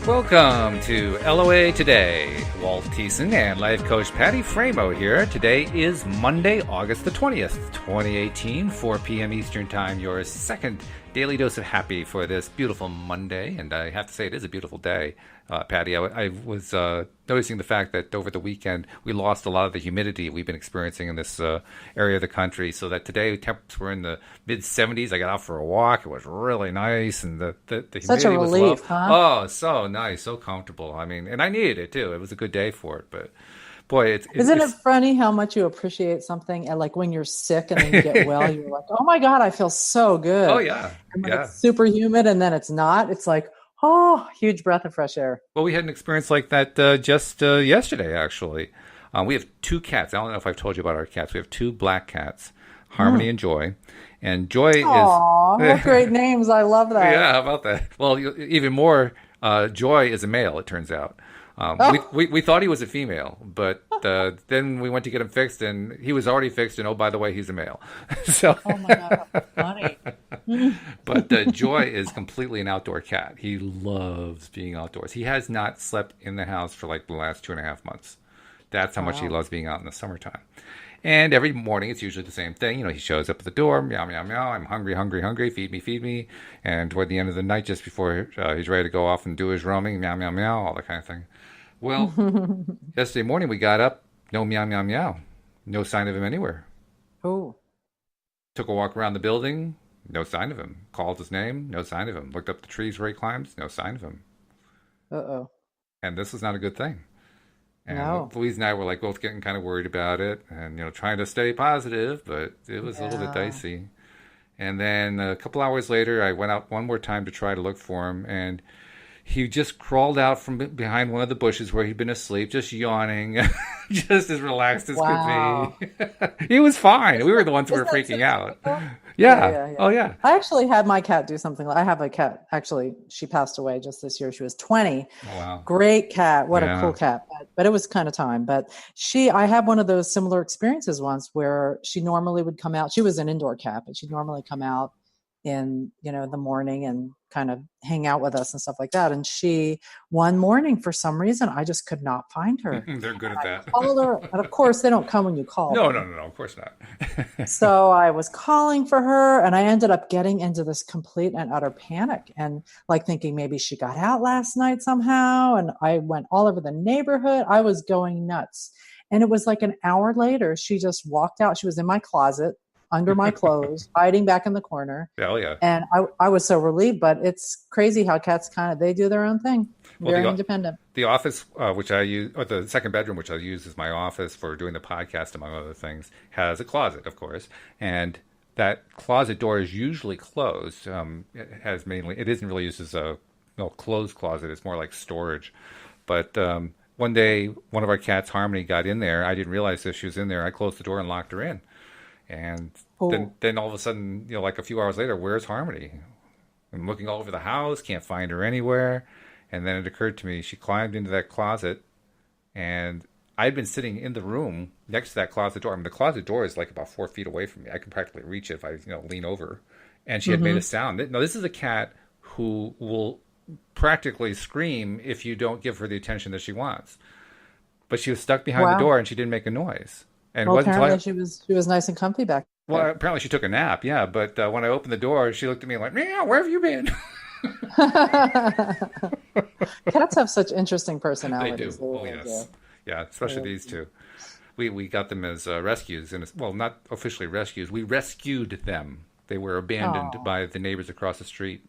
Welcome to LOA Today. Walt Thiessen and life coach Patty Framo here. Today is Monday, August the 20th, 2018, 4 p.m. Eastern Time, your second daily dose of happy for this beautiful Monday. And I have to say, it is a beautiful day, Patty. I was noticing the fact that over the weekend, we lost a lot of the humidity we've been experiencing in this area of the country. So that today, temps were in the mid-70s. I got out for a walk. It was really nice. And the humidity Such a was relief, low. huh? Oh, so nice, so comfortable. I mean, and I needed it, too. It was a good day for it. But, boy, Isn't it it's funny how much you appreciate something and like when you're sick and then you get well, you're like, oh my God, I feel so oh, good. yeah, And when yeah. it's super humid and then it's not, it's like, oh, huge breath of fresh air. Well, we had an experience like that just yesterday, actually. We have two cats. I don't know if I've told you about our cats. We have two black cats, Harmony and Joy. And Joy Aw, what is... great names. I love that. Yeah, how about that? Well, even more, Joy is a male, it turns out. Oh, We thought he was a female, but then we went to get him fixed, and he was already fixed, and oh, by the way, he's a male. So, oh my God, how funny. but Joy is completely an outdoor cat. He loves being outdoors. He has not slept in the house for like the last 2.5 months. That's how much he Wow. loves being out in the summertime. And every morning, it's usually the same thing. You know, he shows up at the door, meow, meow, meow. I'm hungry, hungry, hungry. Feed me, feed me. And toward the end of the night, just before he's ready to go off and do his roaming, meow, meow, meow, all that kind of thing. Well, yesterday morning we got up, no meow, meow, meow. No sign of him anywhere. Oh, Took a walk around the building, no sign of him. Called his name, no sign of him. Looked up the trees where he climbs, no sign of him. uh-oh. And this is not a good thing. And No. Louise and I were like both getting kind of worried about it and, trying to stay positive, but it was a little bit Yeah. dicey. And then a couple hours later, I went out one more time to try to look for him, and he just crawled out from behind one of the bushes where he'd been asleep, just yawning, just as relaxed as could Wow. be. He was fine. We were the ones who were Isn't that so freaking out. typical? Yeah, Yeah. yeah, yeah. Oh, yeah. I actually had my cat do something. I have a cat. Actually, she passed away just this year. She was 20. Oh, wow. Great cat. What a Yeah. cool cat. But it was kind of time. But I had one of those similar experiences once where she normally would come out. She was an indoor cat, but she'd normally come out in, the morning and kind of hang out with us and stuff like that. And one morning, for some reason, I just could not find her. They're good at that. Called her. And of course, they don't come when you call No, them. no, no, no. Of course not. So I was calling for her and I ended up getting into this complete and utter panic and like thinking maybe she got out last night somehow. And I went all over the neighborhood. I was going nuts. And it was like an hour later, she just walked out. She was in my closet under my clothes, hiding back in the corner. Hell yeah. And I was so relieved, but it's crazy how cats they do their own thing. Well, Very independent. the office, which I use, or the second bedroom, which I use as my office for doing the podcast, among other things, has a closet, of course. And that closet door is usually closed. It isn't really used as a closed closet. It's more like storage. But one day, one of our cats, Harmony, got in there. I didn't realize that she was in there. I closed the door and locked her in. And Oh, then all of a sudden, like a few hours later, where's Harmony? I'm looking all over the house, can't find her anywhere. And then it occurred to me, she climbed into that closet, and I'd been sitting in the room next to that closet door. I mean, the closet door is like about 4 feet away from me. I can practically reach it if I, lean over. And she had made a sound. Now, this is a cat who will practically scream if you don't give her the attention that she wants. But she was stuck behind the wow. door, and she didn't make a noise. And it Well, wasn't until apparently she was nice and comfy back well, there. apparently she took a nap, yeah. But when I opened the door, she looked at me like, "Meow, where have you been?" Cats have such interesting They do. personalities. They Oh, really do. yes. Yeah, They especially really these do. two. We got them as rescues, and well, not officially rescues. We rescued them. They were abandoned Oh, by the neighbors across the street.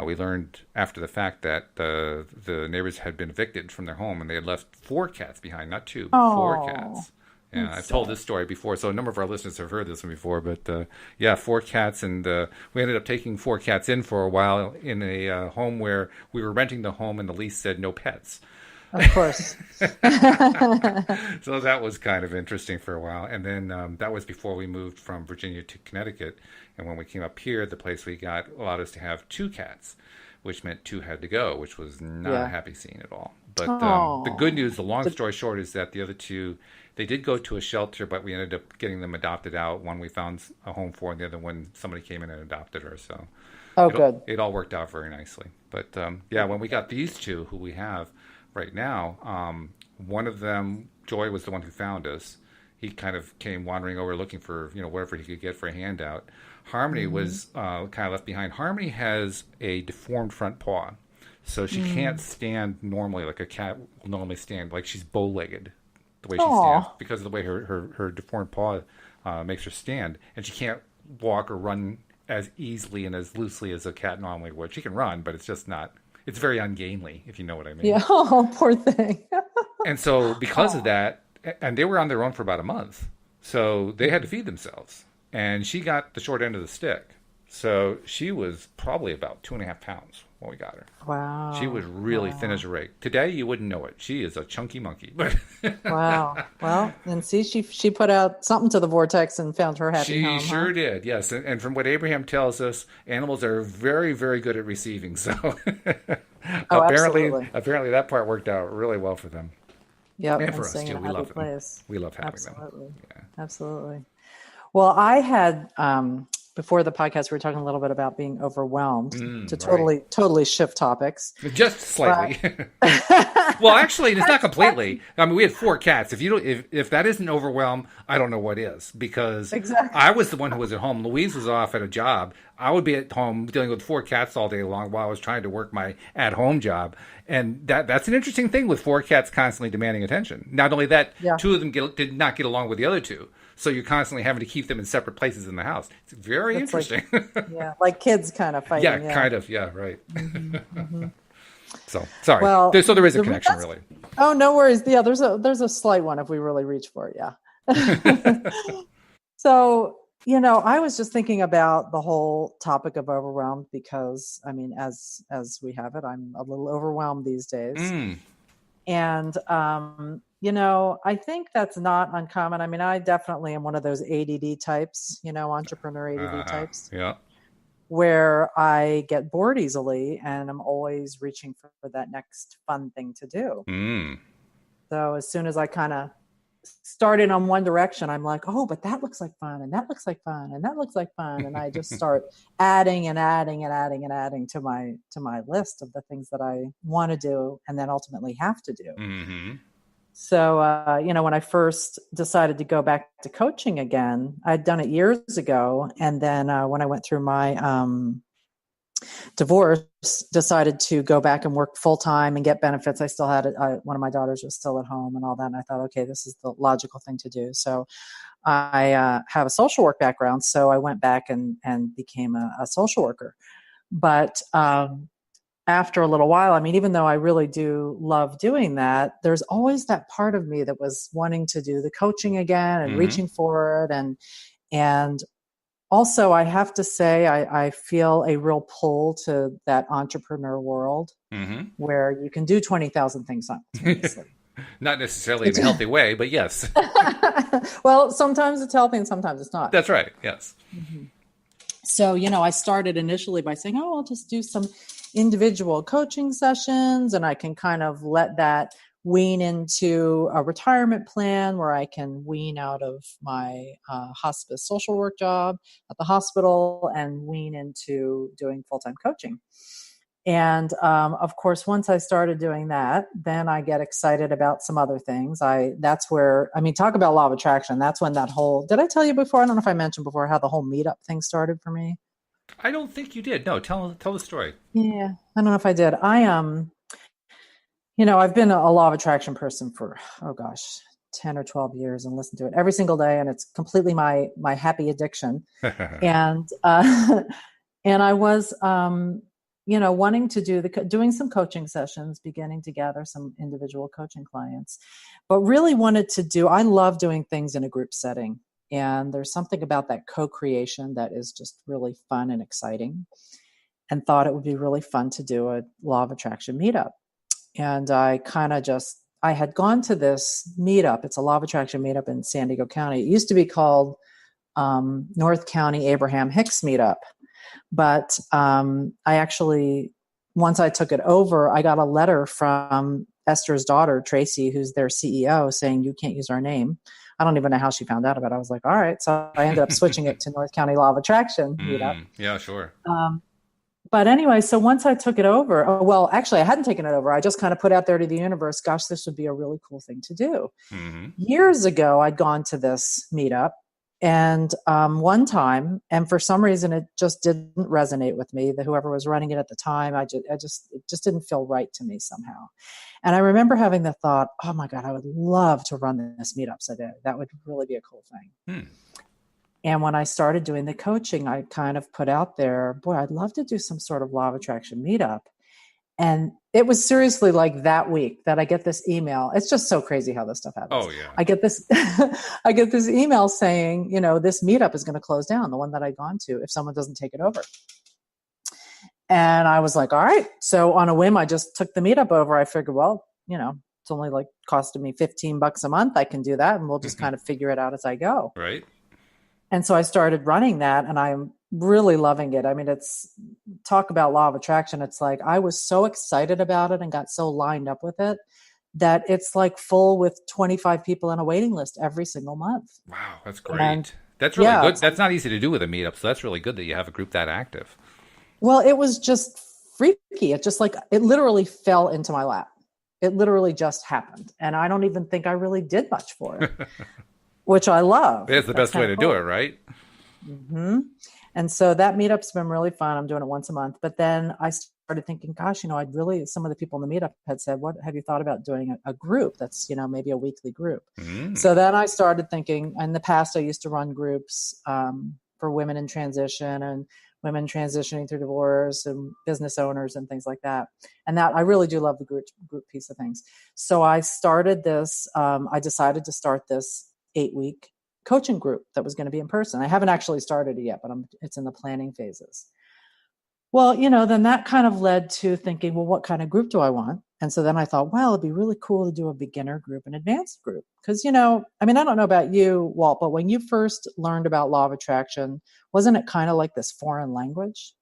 We learned after the fact that the neighbors had been evicted from their home, and they had left 4 cats behind, not 2, but 4 cats. oh, Yeah, that's I've told sad. this story before, so a number of our listeners have heard this one before. But yeah, 4 cats, and we ended up taking 4 cats in for a while in a home where we were renting the home, and the lease said no pets. Of course. So that was kind of interesting for a while. And then that was before we moved from Virginia to Connecticut. And when we came up here, the place we got allowed us to have 2 cats, which meant 2 had to go, which was not a Yeah. happy scene at all. But the good Oh, news, the long but story short, is that the other 2, they did go to a shelter, but we ended up getting them adopted out. One we found a home for, and the other one somebody came in and adopted her. So Oh, good. It all worked out very nicely. But yeah, when we got these two, who we have right now, one of them, Joy, was the one who found us. He kind of came wandering over looking for whatever he could get for a handout. Harmony Mm-hmm. was kind of left behind. Harmony has a deformed front paw, so she can't stand normally like a cat will normally stand. Like she's bow-legged the way she stands Oh, because of the way her deformed paw makes her stand, and she can't walk or run as easily and as loosely as a cat normally would. She can run, but it's just not. It's very ungainly, if you know what I mean. yeah. Oh, poor thing. And so, because of Oh, that, and they were on their own for about a month, so they had to feed themselves. And she got the short end of the stick. So she was probably about 2.5 pounds when we got her. She was wow. really thin Wow. as a rake. Today, you wouldn't know it. She is a chunky monkey, but Wow. Well, and see, she put out something to the vortex and found her happy she home, huh? sure did. Yes, and from what Abraham tells us, animals are very, very good at receiving. So Oh, absolutely. apparently that part worked out really well for them Yep. and And for us staying in too. a We happy love them. place. We love having them. Absolutely. Yeah. Absolutely. Well, I had before the podcast, we were talking a little bit about being overwhelmed to Right. totally shift topics, Just but slightly. Well, actually, it's not completely. I mean, we had 4 cats. If you don't, if that isn't overwhelm, I don't know what is. Because exactly. I was the one who was at home. Louise was off at a job. I would be at home dealing with 4 cats all day long while I was trying to work my at-home job. And that's an interesting thing with 4 cats constantly demanding attention. Not only that, Yeah. two of them did not get along with the other two, so you're constantly having to keep them in separate places in the house. It's very It's like, interesting. yeah, like kids kind of Yeah, fighting. Yeah. kind of. Yeah, right. hmm hmm So sorry. Well, So there is a the, connection, that's, really. oh, no worries. Yeah, there's a slight one if we really reach for it. Yeah. So, I was just thinking about the whole topic of overwhelmed because, I mean, as we have it, I'm a little overwhelmed these days. Mm. And, I think that's not uncommon. I mean, I definitely am one of those ADD types, entrepreneur ADD types, Yeah. where I get bored easily and I'm always reaching for that next fun thing to do. Mm. So as soon as I kind of started on one direction, I'm like, oh, but that looks like fun, and that looks like fun, and that looks like fun, and I just start adding and adding and adding and adding to my list of the things that I want to do and then ultimately have to do. Mm-hmm. So, when I first decided to go back to coaching again, I'd done it years ago, and then when I went through my divorce, decided to go back and work full time and get benefits. I still had one of my daughters was still at home and all that. And I thought, okay, this is the logical thing to do. So I have a social work background. So I went back and became a social worker. But after a little while, I mean, even though I really do love doing that, there's always that part of me that was wanting to do the coaching again and Mm-hmm. reaching for it. And also, I have to say, I feel a real pull to that entrepreneur world Mm-hmm. where you can do 20,000 things simultaneously. Not necessarily in It's, a healthy way, but yes. well, sometimes it's healthy and sometimes it's not. That's right. Yes. Mhm. So, I started initially by saying, oh, I'll just do some individual coaching sessions and I can kind of let that wean into a retirement plan where I can wean out of my hospice social work job at the hospital and wean into doing full-time coaching. And of course, once I started doing that, then I get excited about some other things. That's where, I mean, talk about law of attraction. That's when that whole, did I tell you before? I don't know if I mentioned before how the whole meetup thing started for me. I don't think you did. No, tell the story. Yeah, I don't know if I did. I've been a law of attraction person for, oh gosh, 10 or 12 years and listened to it every single day. And it's completely my happy addiction. And, and I was, wanting to doing some coaching sessions, beginning to gather some individual coaching clients, but really wanted to I love doing things in a group setting. And there's something about that co-creation that is just really fun and exciting, and thought it would be really fun to do a law of attraction meetup. And I had gone to this meetup. It's a law of attraction meetup in San Diego County. It used to be called North County Abraham Hicks meetup. But I actually, once I took it over, I got a letter from Esther's daughter, Tracy, who's their CEO, saying, you can't use our name. I don't even know how she found out about it. I was like, all right. So I ended up switching it to North County Law of Attraction meetup. Yeah, sure. But anyway, so once I took it over, well, actually, I hadn't taken it over. I just kind of put out there to the universe, gosh, this would be a really cool thing to do. Mm-hmm. Years ago, I'd gone to this meetup and one time, and for some reason, it just didn't resonate with me. That whoever was running it at the time, it just didn't feel right to me somehow. And I remember having the thought, oh my God, I would love to run this meetup someday. That would really be a cool thing. Hmm. And when I started doing the coaching, I kind of put out there, boy, I'd love to do some sort of law of attraction meetup. And it was seriously like that week that I get this email. It's just so crazy how this stuff happens. Oh yeah. I get this, I get this email saying, this meetup is going to close down, the one that I'd gone to, if someone doesn't take it over. And I was like, all right. So on a whim, I just took the meetup over. I figured, well, it's only like costing me $15 a month. I can do that. And we'll just kind of figure it out as I go. Right. And so I started running that, and I'm really loving it. I mean, talk about law of attraction. It's like I was so excited about it and got so lined up with it that it's like full with 25 people on a waiting list every single month. Wow, that's great. And that's really good. That's not easy to do with a meetup, so that's really good that you have a group that active. Well, it was just freaky. It just it literally fell into my lap. It literally just happened. And I don't even think I really did much for it. Which I love. It's the best way to do it, right? Mm-hmm. And so that meetup's been really fun. I'm doing it once a month. But then I started thinking, gosh, some of the people in the meetup had said, what have you thought about doing a group that's, maybe a weekly group? Mm. So then I started thinking, in the past, I used to run groups for women in transition and women transitioning through divorce and business owners and things like that. And that I really do love the group piece of things. So I started this, I decided to start this 8-week coaching group that was going to be in person. I haven't actually started it yet, but it's in the planning phases. Well, then that kind of led to thinking, well, what kind of group do I want? And so then I thought, well, it'd be really cool to do a beginner group and advanced group. Because, I don't know about you, Walt, but when you first learned about law of attraction, wasn't it kind of like this foreign language?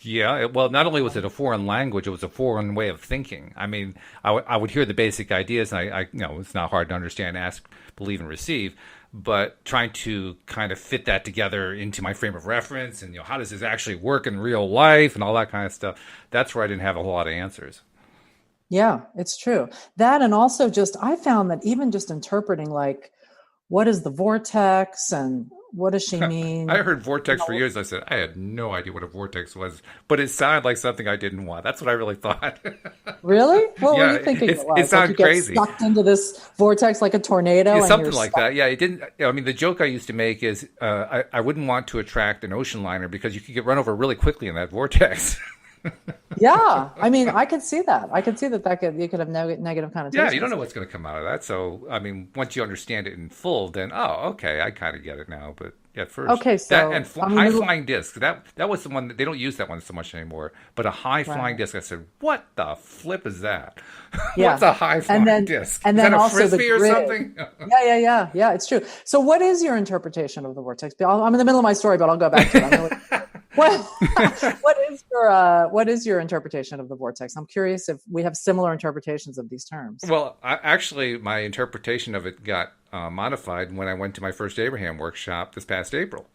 Yeah, well, not only was it a foreign language, it was a foreign way of thinking. I mean, I would hear the basic ideas, and I it's not hard to understand, ask, believe, and receive, but trying to kind of fit that together into my frame of reference, and how does this actually work in real life, and all that kind of stuff. That's where I didn't have a whole lot of answers. Yeah, it's true. That, and also I found that even just interpreting, like, what is the vortex and what does she mean? I heard vortex for years. I said, I had no idea what a vortex was, but it sounded like something I didn't want. That's what I really thought. Really? What were you thinking it was? It sounded crazy. Sucked into this vortex like a tornado? Yeah, something like that. Yeah, it didn't. I mean, the joke I used to make is I wouldn't want to attract an ocean liner because you could get run over really quickly in that vortex. Yeah, I mean, I could see that. You could have negative connotations. Yeah, you don't know what's going to come out of that. So, I mean, once you understand it in full, then okay, I kind of get it now. But at first, okay, so that and high flying disc. That was the one that they don't use that one so much anymore. But a high flying disc. I said, what the flip is that? Yeah. What's a high flying disc? And then is that a also frisbee or something? Yeah. It's true. So, what is your interpretation of the vortex? I'm in the middle of my story, but I'll go back to it. What is your interpretation of the vortex? I'm curious if we have similar interpretations of these terms. Well, actually, my interpretation of it got modified when I went to my first Abraham workshop this past April.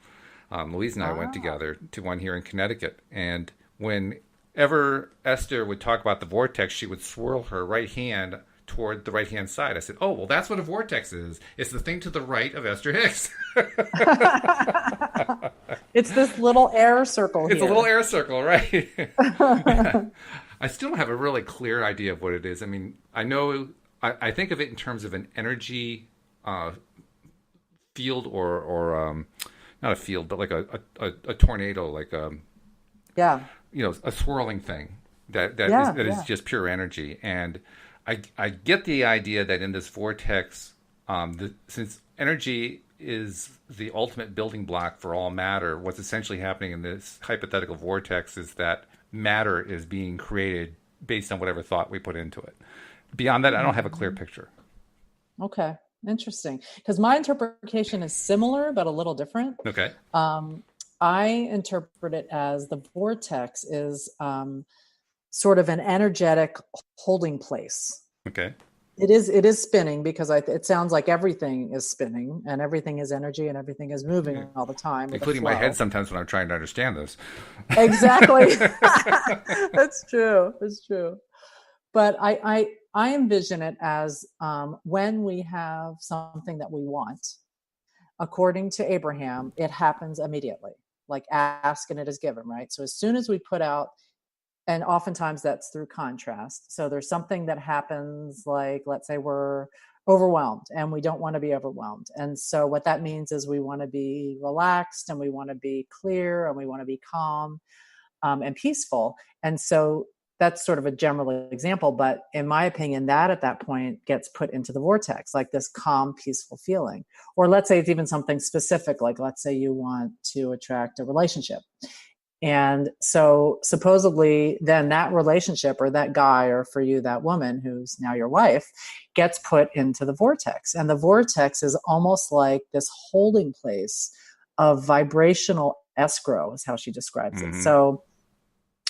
Louise and I went together to one here in Connecticut, and whenever Esther would talk about the vortex, she would swirl her right hand toward the right-hand side. I said, oh, well, that's what a vortex is. It's the thing to the right of Esther Hicks. It's this little air circle It's a little air circle, right? I still don't have a really clear idea of what it is. I mean, I think of it in terms of an energy field or not a field, but like a tornado, like a swirling thing that is just pure energy. And I get the idea that in this vortex, since energy is the ultimate building block for all matter, what's essentially happening in this hypothetical vortex is that matter is being created based on whatever thought we put into it. Beyond that, I don't have a clear picture. Okay, interesting. Because my interpretation is similar, but a little different. Okay. I interpret it as the vortex is sort of an energetic holding place. Okay. It is spinning because it sounds like everything is spinning and everything is energy and everything is moving all the time with a including my head flow. sometimes when I'm trying to understand this. Exactly. That's true. It's true. But I envision it as when we have something that we want, according to Abraham, it happens immediately. Like ask and it is given, right? So as soon as we put out, and oftentimes that's through contrast. So there's something that happens, like let's say we're overwhelmed and we don't want to be overwhelmed. And so what that means is we want to be relaxed and we want to be clear and we want to be calm and peaceful. And so that's sort of a general example, but in my opinion, that at that point gets put into the vortex, like this calm, peaceful feeling. Or let's say it's even something specific, like let's say you want to attract a relationship. And so supposedly then that relationship or that guy, or for you, that woman who's now your wife, gets put into the vortex. And the vortex is almost like this holding place of vibrational escrow is how she describes it. So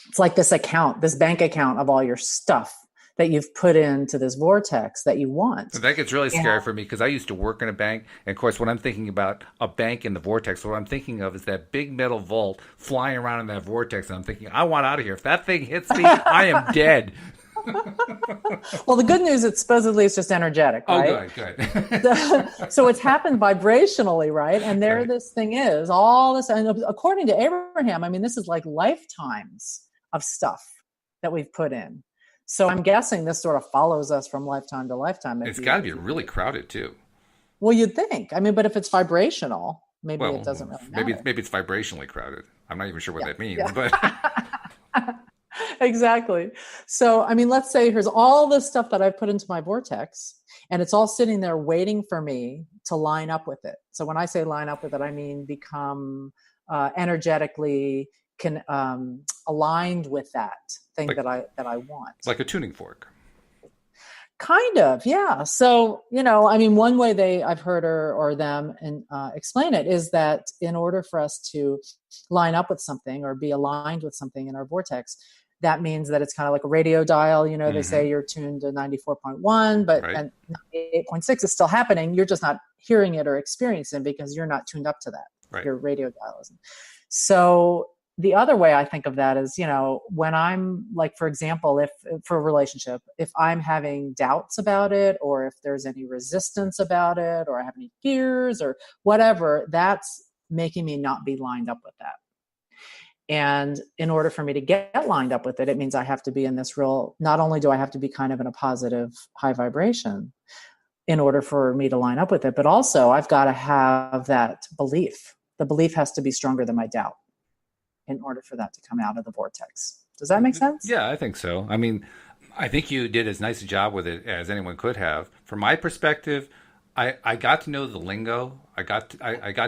it's like this account, this bank account of all your stuff that you've put into this vortex that you want. That gets really scary for me because I used to work in a bank. And of course, when I'm thinking about a bank in the vortex, what I'm thinking of is that big metal vault flying around in that vortex. And I'm thinking, I want out of here. If that thing hits me, I am dead. Well, the good news is supposedly it's just energetic, right? Oh, good. So it's happened vibrationally, right? And there this thing is, all this, and according to Abraham, I mean, this is like lifetimes of stuff that we've put in. So I'm guessing this sort of follows us from lifetime to lifetime. It's got to be really crowded too. Well, you'd think. I mean, but if it's vibrational, maybe it doesn't really matter. Maybe it's vibrationally crowded. I'm not even sure what that means, but exactly. So, I mean, let's say here's all this stuff that I've put into my vortex, and it's all sitting there waiting for me to line up with it. So when I say line up with it, I mean become energetically aligned with that thing that I want. Like a tuning fork. Kind of, yeah. So, I mean, one way I've heard her or them explain it is that in order for us to line up with something or be aligned with something in our vortex, that means that it's kind of like a radio dial. They say you're tuned to 94.1, but and 98.6 is still happening. You're just not hearing it or experiencing it because you're not tuned up to that. Right. Your radio dial isn't. So the other way I think of that is, when I'm like, for example, if for a relationship, if I'm having doubts about it, or if there's any resistance about it, or I have any fears or whatever, that's making me not be lined up with that. And in order for me to get lined up with it, it means I have to be in this not only do I have to be kind of in a positive high vibration in order for me to line up with it, but also I've got to have that belief. The belief has to be stronger than my doubt in order for that to come out of the vortex. Does that make sense? Yeah, I think so. I mean, I think you did as nice a job with it as anyone could have. From my perspective, I got to know the lingo. I got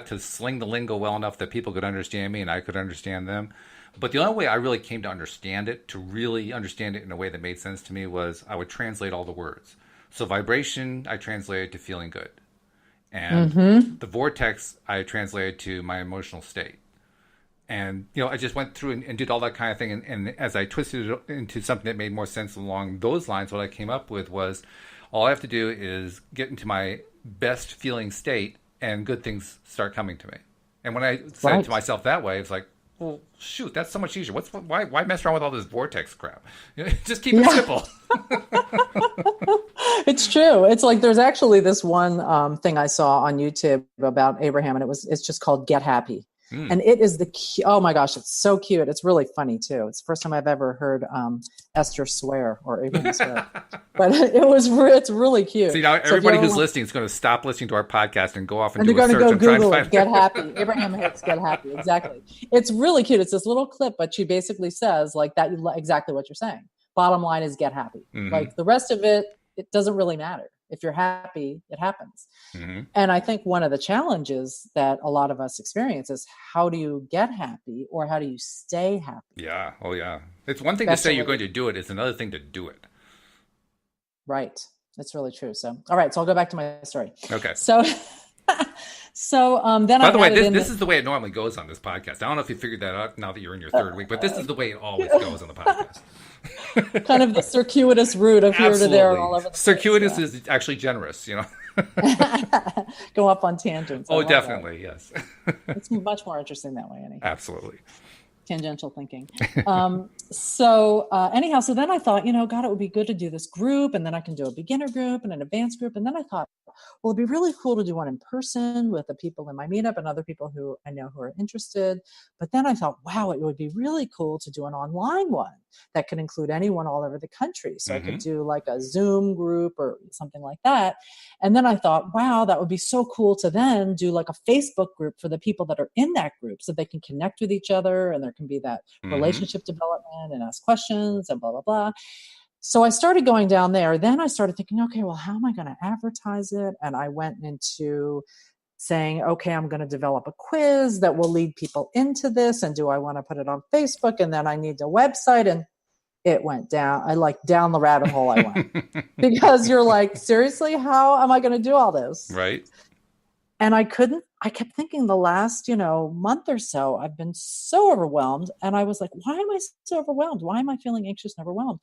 to sling the lingo well enough that people could understand me and I could understand them. But the only way I really came to understand it, to really understand it in a way that made sense to me, was I would translate all the words. So vibration, I translated to feeling good. And the vortex, I translated to my emotional state. And, I just went through and did all that kind of thing. And as I twisted it into something that made more sense along those lines, what I came up with was all I have to do is get into my best feeling state and good things start coming to me. And when I said it to myself that way, it's like, well, shoot, that's so much easier. Why mess around with all this vortex crap? Just keep it simple. It's true. It's like there's actually this one thing I saw on YouTube about Abraham, and it's just called Get Happy. And it is oh my gosh, it's so cute. It's really funny too. It's the first time I've ever heard Esther swear or Abraham swear, but it's really cute. See, now everybody who's listening is going to stop listening to our podcast and go off and do they're a search going to go and Google try and it. Get Happy. Abraham Hicks, Get Happy. Exactly. It's really cute. It's this little clip, but she basically says like that, exactly what you're saying. Bottom line is get happy. Like the rest of it doesn't really matter. If you're happy, it happens. And I think one of the challenges that a lot of us experience is how do you get happy or how do you stay happy? Yeah. Oh, yeah. It's one thing to say you're going to do it. It's another thing to do it. Right. That's really true. So, all right. So I'll go back to my story. Okay. So, then by the way, this is the way it normally goes on this podcast. I don't know if you figured that out now that you're in your third week, but this is the way it always goes on the podcast. Kind of the circuitous route of here to there Absolutely. all over the Circuitous place. is actually generous, Yeah. Go up on tangents. I Oh, love that. definitely, yes. It's much more interesting that way, anyhow. Absolutely. Tangential thinking. Anyhow, so then I thought, God, it would be good to do this group, and then I can do a beginner group and an advanced group. And then I thought, well, it'd be really cool to do one in person with the people in my meetup and other people who I know who are interested. But then I thought, wow, it would be really cool to do an online one that could include anyone all over the country. So I could do like a Zoom group or something like that. And then I thought, wow, that would be so cool to then do like a Facebook group for the people that are in that group so they can connect with each other and there can be that relationship development and ask questions and blah, blah, blah. So I started going down there. Then I started thinking, okay, well, how am I going to advertise it? And I went into saying, okay, I'm going to develop a quiz that will lead people into this. And do I want to put it on Facebook? And then I need a website. And it went down. I like down the rabbit hole I went because you're like, seriously, how am I going to do all this? Right. And I kept thinking the last, month or so, I've been so overwhelmed. And I was like, why am I so overwhelmed? Why am I feeling anxious and overwhelmed?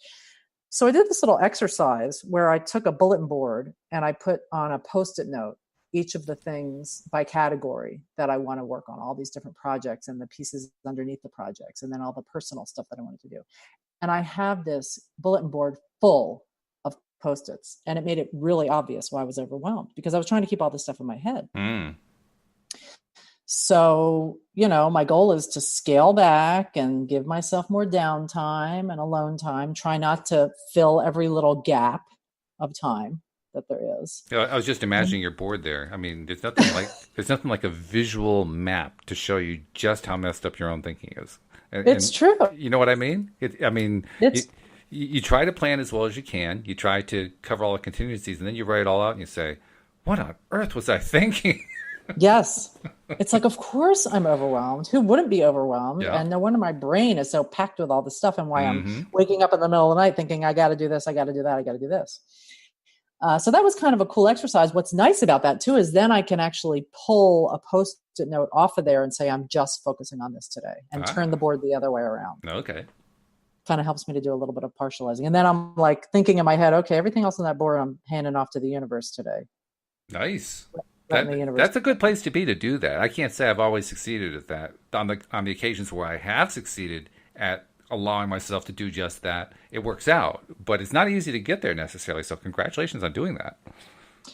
So I did this little exercise where I took a bulletin board and I put on a Post-it note each of the things by category that I want to work on, all these different projects and the pieces underneath the projects, and then all the personal stuff that I wanted to do. And I have this bulletin board full of Post-its, and it made it really obvious why I was overwhelmed because I was trying to keep all this stuff in my head. So, my goal is to scale back and give myself more downtime and alone time. Try not to fill every little gap of time that there is. I was just imagining your board there. I mean, there's nothing like a visual map to show you just how messed up your own thinking is. It's true. You know what I mean? You try to plan as well as you can. You try to cover all the contingencies, and then you write it all out and you say, what on earth was I thinking? Yes. It's like, of course I'm overwhelmed. Who wouldn't be overwhelmed? Yeah. And no wonder my brain is so packed with all this stuff and why I'm waking up in the middle of the night thinking, I got to do this, I got to do that, I got to do this. So that was kind of a cool exercise. What's nice about that too is then I can actually pull a Post-it note off of there and say, I'm just focusing on this today and turn the board the other way around. Okay. Kind of helps me to do a little bit of partializing. And then I'm like thinking in my head, okay, everything else on that board I'm handing off to the universe today. Nice. That's a good place to be to do that. I can't say I've always succeeded at that. On the occasions where I have succeeded at allowing myself to do just that, it works out. But it's not easy to get there necessarily. So congratulations on doing that.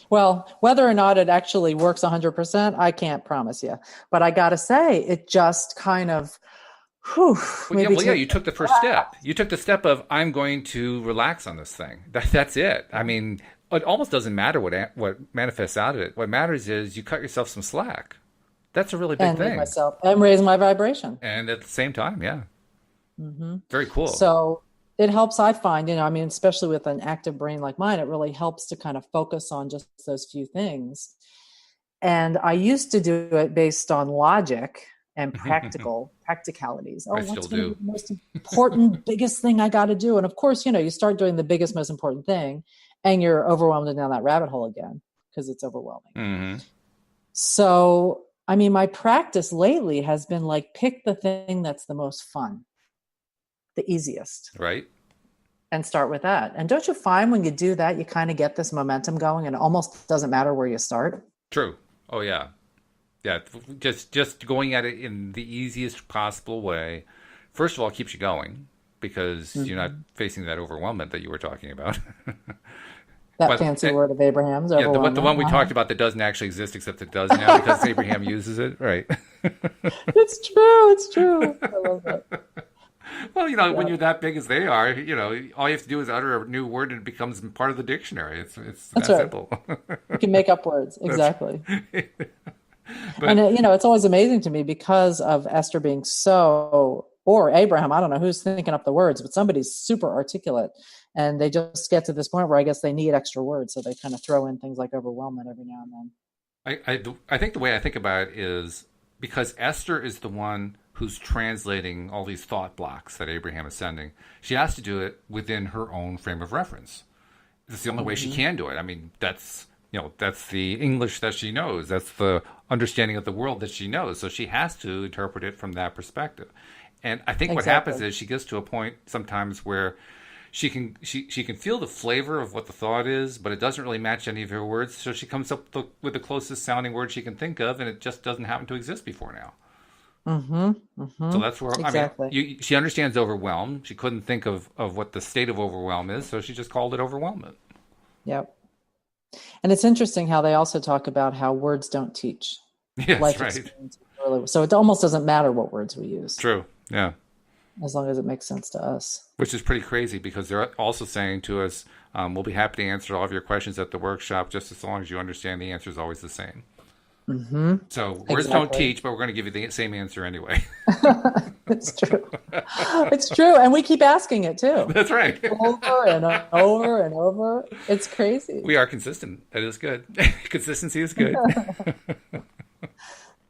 Well, whether or not it actually works 100%, I can't promise you. But I got to say, it just kind of, you took the first step. You took the step of, I'm going to relax on this thing. That's it. I mean, it almost doesn't matter what manifests out of it. What matters is you cut yourself some slack. That's a really big thing. And raise my vibration. And at the same time, yeah. Very cool. So it helps, I find, especially with an active brain like mine, it really helps to kind of focus on just those few things. And I used to do it based on logic and practicalities. Oh, what's going to be the most important, biggest thing I got to do? And of course, you start doing the biggest, most important thing and you're overwhelmed and down that rabbit hole again because it's overwhelming. So, my practice lately has been like, pick the thing that's the most fun, the easiest. Right. And start with that. And don't you find when you do that, you kind of get this momentum going and it almost doesn't matter where you start? True. Oh, yeah. Yeah. Just going at it in the easiest possible way, first of all, keeps you going because you're not facing that overwhelmment that you were talking about. Fancy word of Abraham's. Yeah, the one we talked about that doesn't actually exist, except it does now because Abraham uses it. Right. It's true. I love that. Well, when you're that big as they are, all you have to do is utter a new word and it becomes part of the dictionary. It's that right. simple. You can make up words. Exactly. And it's always amazing to me because of Esther being or Abraham, I don't know who's thinking up the words, but somebody's super articulate. And they just get to this point where I guess they need extra words. So they kind of throw in things like overwhelmment every now and then. I think the way I think about it is because Esther is the one who's translating all these thought blocks that Abraham is sending. She has to do it within her own frame of reference. It's the only way she can do it. I mean, that's the English that she knows. That's the understanding of the world that she knows. So she has to interpret it from that perspective. And I think what happens Exactly. is she gets to a point sometimes where she can feel the flavor of what the thought is, but it doesn't really match any of her words. So she comes up with the closest sounding word she can think of, and it just doesn't happen to exist before now. Mm-hmm. So Mm-hmm. that's where, I mean, Exactly. she understands overwhelm. She couldn't think of what the state of overwhelm is, so she just called it overwhelmment. Yep. And it's interesting how they also talk about how words don't teach. Yes, Life right. experience really. So it almost doesn't matter what words we use, True. Yeah. as long as it makes sense to us. Which is pretty crazy because they're also saying to us, we'll be happy to answer all of your questions at the workshop just as long as you understand the answer is always the same. Mm-hmm. So words don't Exactly. teach, but we're going to give you the same answer anyway. It's true. It's true. And we keep asking it too, That's right. over and over and over. It's crazy. We are consistent. That is good. Consistency is good.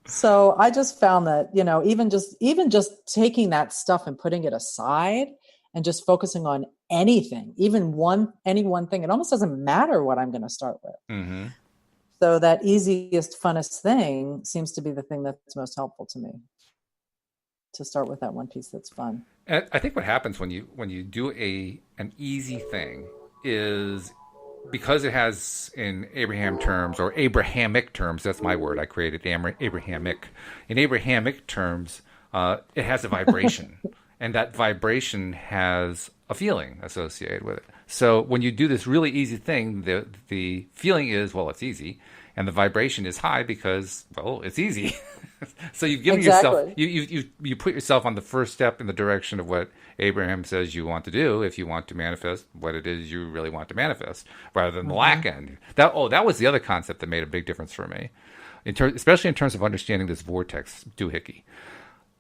So I just found that, even just taking that stuff and putting it aside and just focusing on anything, any one thing, it almost doesn't matter what I'm going to start with. Hmm. So that easiest, funnest thing seems to be the thing that's most helpful to me, to start with that one piece that's fun. I think what happens when you do an easy thing is because it has in Abraham terms or Abrahamic terms. That's my word. I created Abrahamic. In Abrahamic terms, it has a vibration, and that vibration has a feeling associated with it. So when you do this really easy thing, the feeling is, well, it's easy, and the vibration is high because, well, it's easy. So you've given yourself Exactly. you put yourself on the first step in the direction of what Abraham says you want to do if you want to manifest what it is you really want to manifest, rather than the lack end. That was the other concept that made a big difference for me, especially in terms of understanding this vortex doohickey.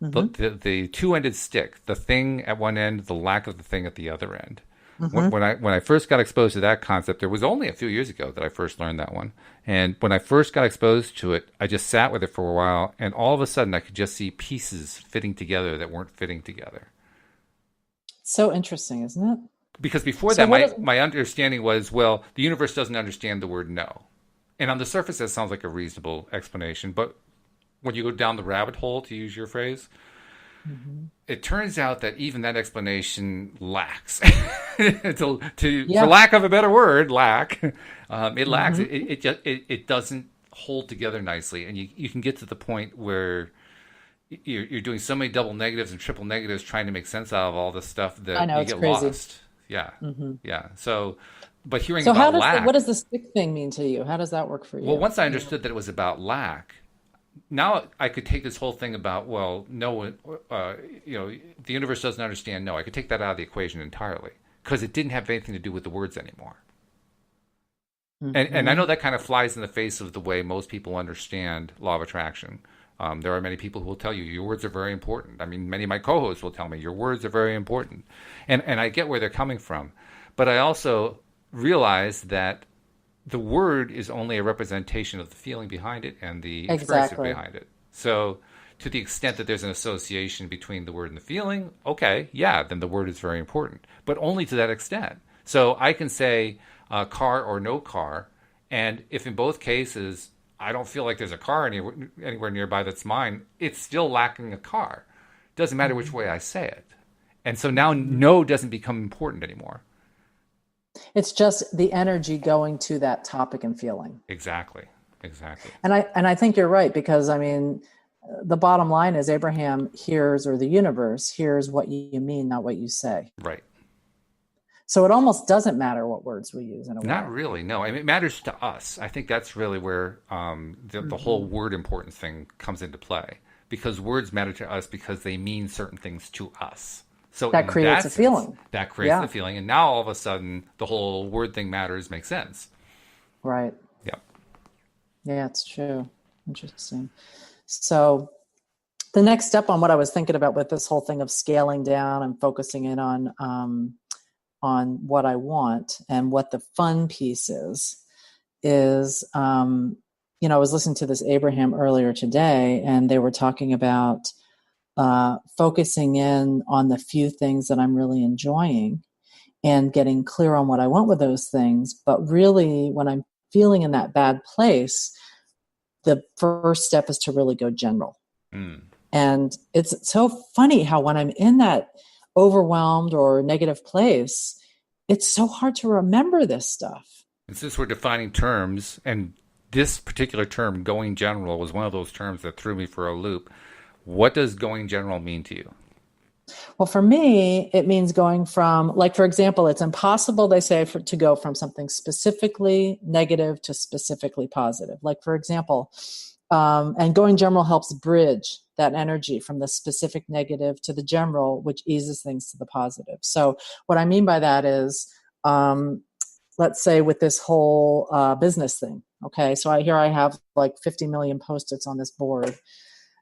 Mm-hmm. The two-ended stick, the thing at one end, the lack of the thing at the other end. Mm-hmm. When I first got exposed to that concept, it was only a few years ago that I first learned that one. And when I first got exposed to it, I just sat with it for a while, and all of a sudden I could just see pieces fitting together that weren't fitting together. So interesting, isn't it? Because before So that, what is my understanding was, well, the universe doesn't understand the word no. And on the surface, that sounds like a reasonable explanation. But when you go down the rabbit hole, to use your phrase, Mhm. it turns out that even that explanation lacks. For Yeah. lack of a better word, lack. It lacks. Hmm. It doesn't hold together nicely, and you can get to the point where you're doing so many double negatives and triple negatives trying to make sense out of all this stuff I that know you it's get crazy. lost. Yeah, Hmm. yeah. So, but hearing So about what lack, does the stick thing mean to you? How does that work for well, you? once I understood that it was about lack, now I could take this whole thing about, well, no, the universe doesn't understand. No, I could take that out of the equation entirely because it didn't have anything to do with the words anymore. And I Hmm. know that kind of flies in the face of the way most people understand law of attraction. There are many people who will tell you your words are very important. I mean, many of my co-hosts will tell me your words are very important, and I get where they're coming from, but I also realize that the word is only a representation of the feeling behind it and the experience Exactly. behind it. So, to the extent that there's an association between the word and the feeling, okay, yeah, then the word is very important, but only to that extent. So, I can say car or no car, and if in both cases I don't feel like there's a car anywhere nearby that's mine, it's still lacking a car. It doesn't matter which way I say it. And so now Mhm. no doesn't become important anymore. It's just the energy going to that topic and feeling. Exactly. Exactly. And I think you're right, because I mean, the bottom line is Abraham hears, or the universe hears, what you mean, not what you say. Right. So it almost doesn't matter what words we use in a Not way. really. No, I mean, it matters to us. I think that's really where the whole Hmm. word importance thing comes into play because words matter to us because they mean certain things to us. So That in creates that a sense, feeling. that creates the Yeah, feeling, and now all of a sudden the whole word thing matters makes sense. right. Yeah. Yeah, it's true. Interesting. So the next step on what I was thinking about with this whole thing of scaling down and focusing in on what I want and what the fun piece is I was listening to this Abraham earlier today, and they were talking about focusing in on the few things that I'm really enjoying and getting clear on what I want with those things. But really, when I'm feeling in that bad place, the first step is to really go general. Mm. And it's so funny how when I'm in that overwhelmed or negative place, it's so hard to remember this stuff. And since we're defining terms, and this particular term, going general, was one of those terms that threw me for a loop. What does going general mean to you? Well, for me, it means going from, like, for example, it's impossible, they say, to go from something specifically negative to specifically positive. Like, for example, and going general helps bridge that energy from the specific negative to the general, which eases things to the positive. So, what I mean by that is, let's say with this whole business thing. Okay, so here I have like 50 million post-its on this board,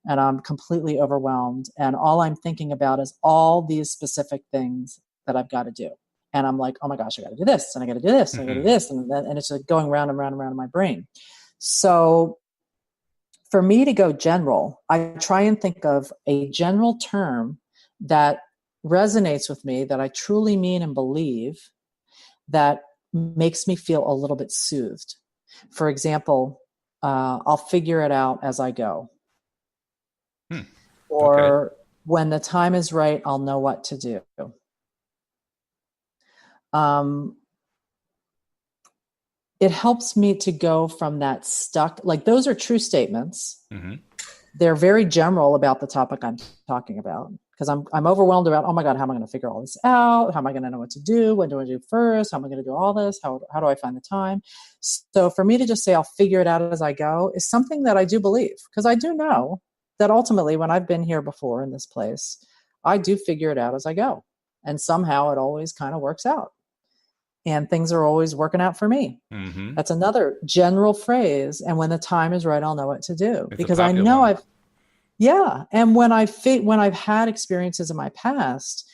and I'm completely overwhelmed. And all I'm thinking about is all these specific things that I've got to do. And I'm like, oh my gosh, I got to do this, and I got to do this, and I got to do this, and it's like going round and round and round in my brain. So for me to go general, I try and think of a general term that resonates with me, that I truly mean and believe, that makes me feel a little bit soothed. For example, I'll figure it out as I go. Or Okay. when the time is right, I'll know what to do. It helps me to go from that stuck, like those are true statements. Mm-hmm. They're very general about the topic I'm talking about, because I'm overwhelmed about, oh my God, how am I going to figure all this out? How am I going to know what to do? What do I do first? How am I going to do all this? How do I find the time? So for me to just say, I'll figure it out as I go, is something that I do believe, because I do know that ultimately when I've been here before in this place, I do figure it out as I go. And somehow it always kind of works out. And things are always working out for me. Mm-hmm. That's another general phrase. And when the time is right, I'll know what to do. It's a Because I popular know one. yeah. And when I've had experiences in my past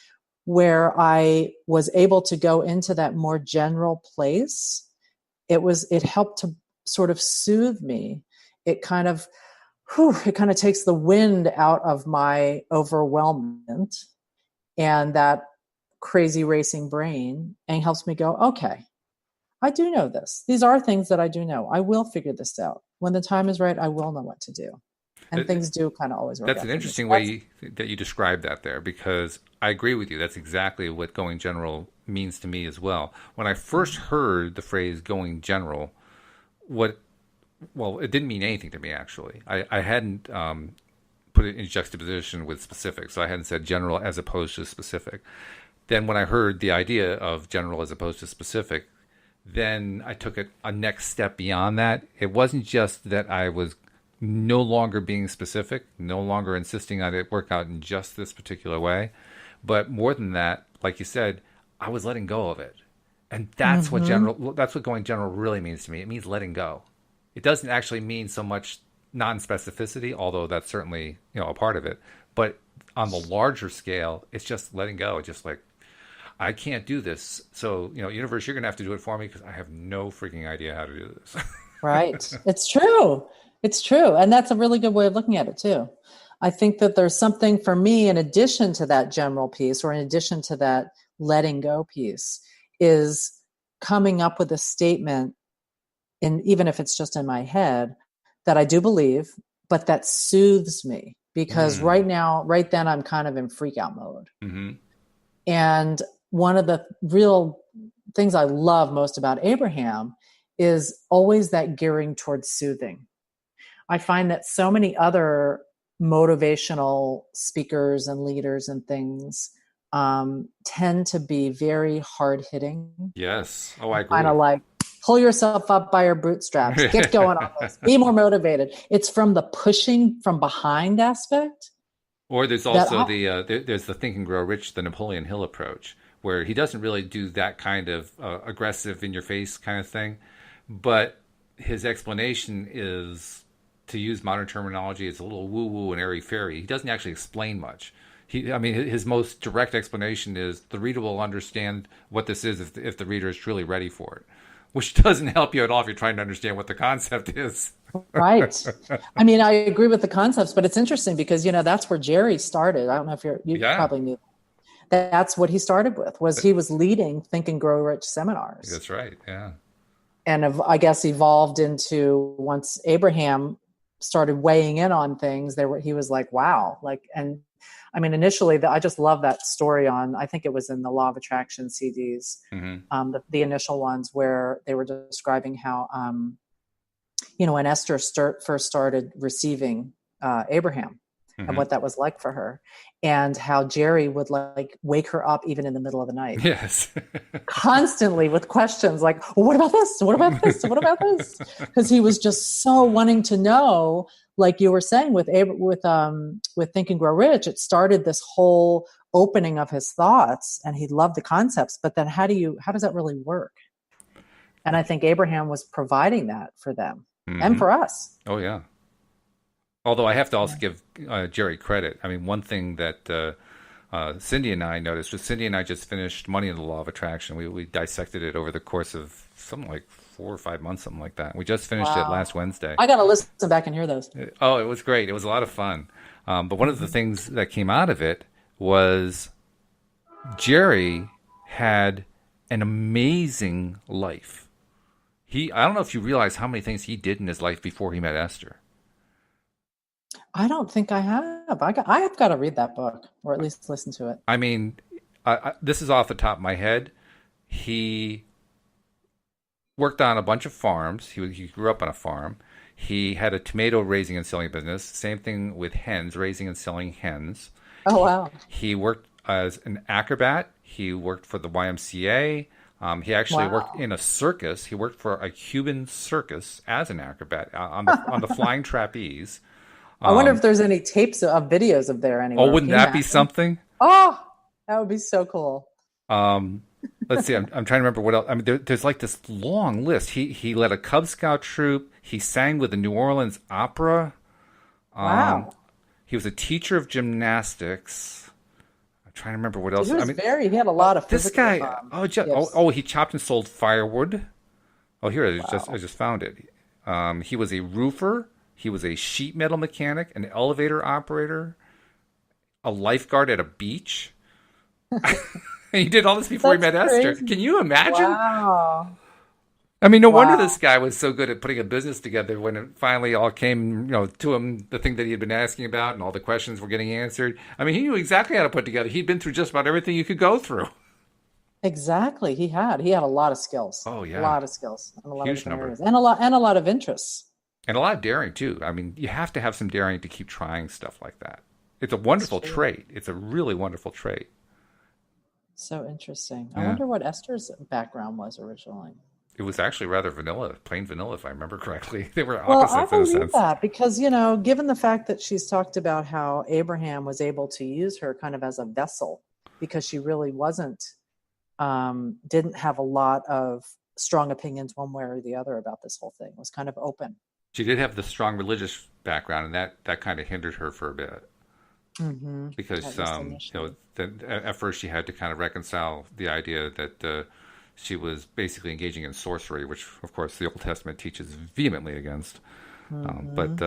where I was able to go into that more general place, it helped to sort of soothe me. It kind of takes the wind out of my overwhelmment and that crazy racing brain, and helps me go, okay, I do know this. These are things that I do know. I will figure this out. When the time is right, I will know what to do. And It- things do kind of always work That's out an for me. So interesting way that you describe that there, because I agree with you. That's exactly what going general means to me as well. When I first heard the phrase going general, what, well, it didn't mean anything to me actually. I hadn't put it in juxtaposition with specific, so I hadn't said general as opposed to specific. Then when I heard the idea of general as opposed to specific, then I took it a next step beyond that. It wasn't just that I was no longer being specific, no longer insisting on it work out in just this particular way, but more than that, like you said, I was letting go of it. And mm-hmm. that's what going general really means to me. It means letting go. It doesn't actually mean so much non-specificity, although that's certainly, a part of it, but on the larger scale, it's just letting go. It's just like, I can't do this. So, universe, you're going to have to do it for me because I have no freaking idea how to do Right. this. It's true. It's true. And that's a really good way of looking at it too. I think that there's something for me in addition to that general piece, or in addition to that letting go piece, is coming up with a statement, and even if it's just in my head, that I do believe, but that soothes me, because Mm. right then I'm kind of in freak out mode. Mm-hmm. And one of the real things I love most about Abraham is always that gearing towards soothing. I find that so many other motivational speakers and leaders and things tend to be very hard hitting, Yes. Oh, I kind of agree. like, pull yourself up by your bootstraps, get going on this, be more motivated. It's from the pushing from behind aspect Or there's that also there's the Think and Grow Rich, the Napoleon Hill approach, where he doesn't really do that kind of aggressive, in your face kind of thing, but his explanation is, to use modern terminology, it's a little woo woo and airy fairy. He doesn't actually explain much. I mean, his most direct explanation is the reader will understand what this is if the reader is truly ready for it, which doesn't help you at all if you're trying to understand what the concept is. right. I mean, I agree with the concepts, but it's interesting because, that's where Jerry started. I don't know if you Yeah, probably knew that's what he started with, was he was leading Think and Grow Rich seminars, that's right. Yeah. and I guess evolved into, once Abraham started weighing in on things, he was like, wow. Like, and I mean, initially, I just love that story I think it was in the Law of Attraction CDs, Mm-hmm. the initial ones where they were describing how, when Esther first started receiving Abraham, and Mm-hmm. what that was like for her, and how Jerry would like wake her up even in the middle of the night, Yes. constantly with questions like, well, what about this? What about this? What about this? Because he was just so wanting to know, like you were saying with Think and Grow Rich, it started this whole opening of his thoughts, and he loved the concepts. But then how does that really work? And I think Abraham was providing that for them and Mm-hmm. for us. Oh, yeah. Although I have to also give Jerry credit. I mean, one thing that Cindy and I noticed was Cindy and I just finished Money in the Law of Attraction. We dissected it over the course of something like 4 or 5 months, something like that. We just finished it last Wednesday. I got to listen back and hear those. Oh, it was great. It was a lot of fun. But one of the things that came out of it was Jerry had an amazing life. I don't know if you realize how many things he did in his life before he met Esther. I don't think I have. I have got to read that book, or at least listen to it. I mean, this is off the top of my head. He worked on a bunch of farms. He grew up on a farm. He had a tomato raising and selling business. Same thing with hens, raising and selling hens. Oh, wow. He worked as an acrobat. He worked for the YMCA. He actually worked in a circus. He worked for a Cuban circus as an acrobat on the flying trapeze. I wonder if there's any tapes of videos of there anywhere. Oh, wouldn't that be something? Oh, that would be so cool. Let's see. I'm trying to remember what else. I mean, there's like this long list. He led a Cub Scout troop. He sang with the New Orleans Opera. Wow. He was a teacher of gymnastics. I'm trying to remember what else. He had a lot of this guy. He chopped and sold firewood. Oh, here it is. I just found it. He was a roofer. He was a sheet metal mechanic, an elevator operator, a lifeguard at a beach. He did all this before he met Esther. Can you imagine? Wow. I mean, no wonder this guy was so good at putting a business together when it finally all came, to him, the thing that he had been asking about and all the questions were getting answered. I mean, he knew exactly how to put together. He'd been through just about everything you could go through. Exactly. He had a lot of skills. Oh, yeah. A lot of skills. And a lot Huge of different number. areas. And a lot of interests. And a lot of daring, too. I mean, you have to have some daring to keep trying stuff like that. It's a wonderful trait. It's a really wonderful trait. So interesting. Yeah. I wonder what Esther's background was originally. It was actually rather vanilla, plain vanilla, if I remember correctly. They were Well, opposites I in a believe sense. that because, given the fact that she's talked about how Abraham was able to use her kind of as a vessel because she really didn't have a lot of strong opinions one way or the other about this whole thing. It was kind of open. She did have the strong religious background, and that kind of hindered her for a bit. Mm-hmm. Because at first she had to kind of reconcile the idea that she was basically engaging in sorcery, which of course the Old Testament teaches vehemently against. But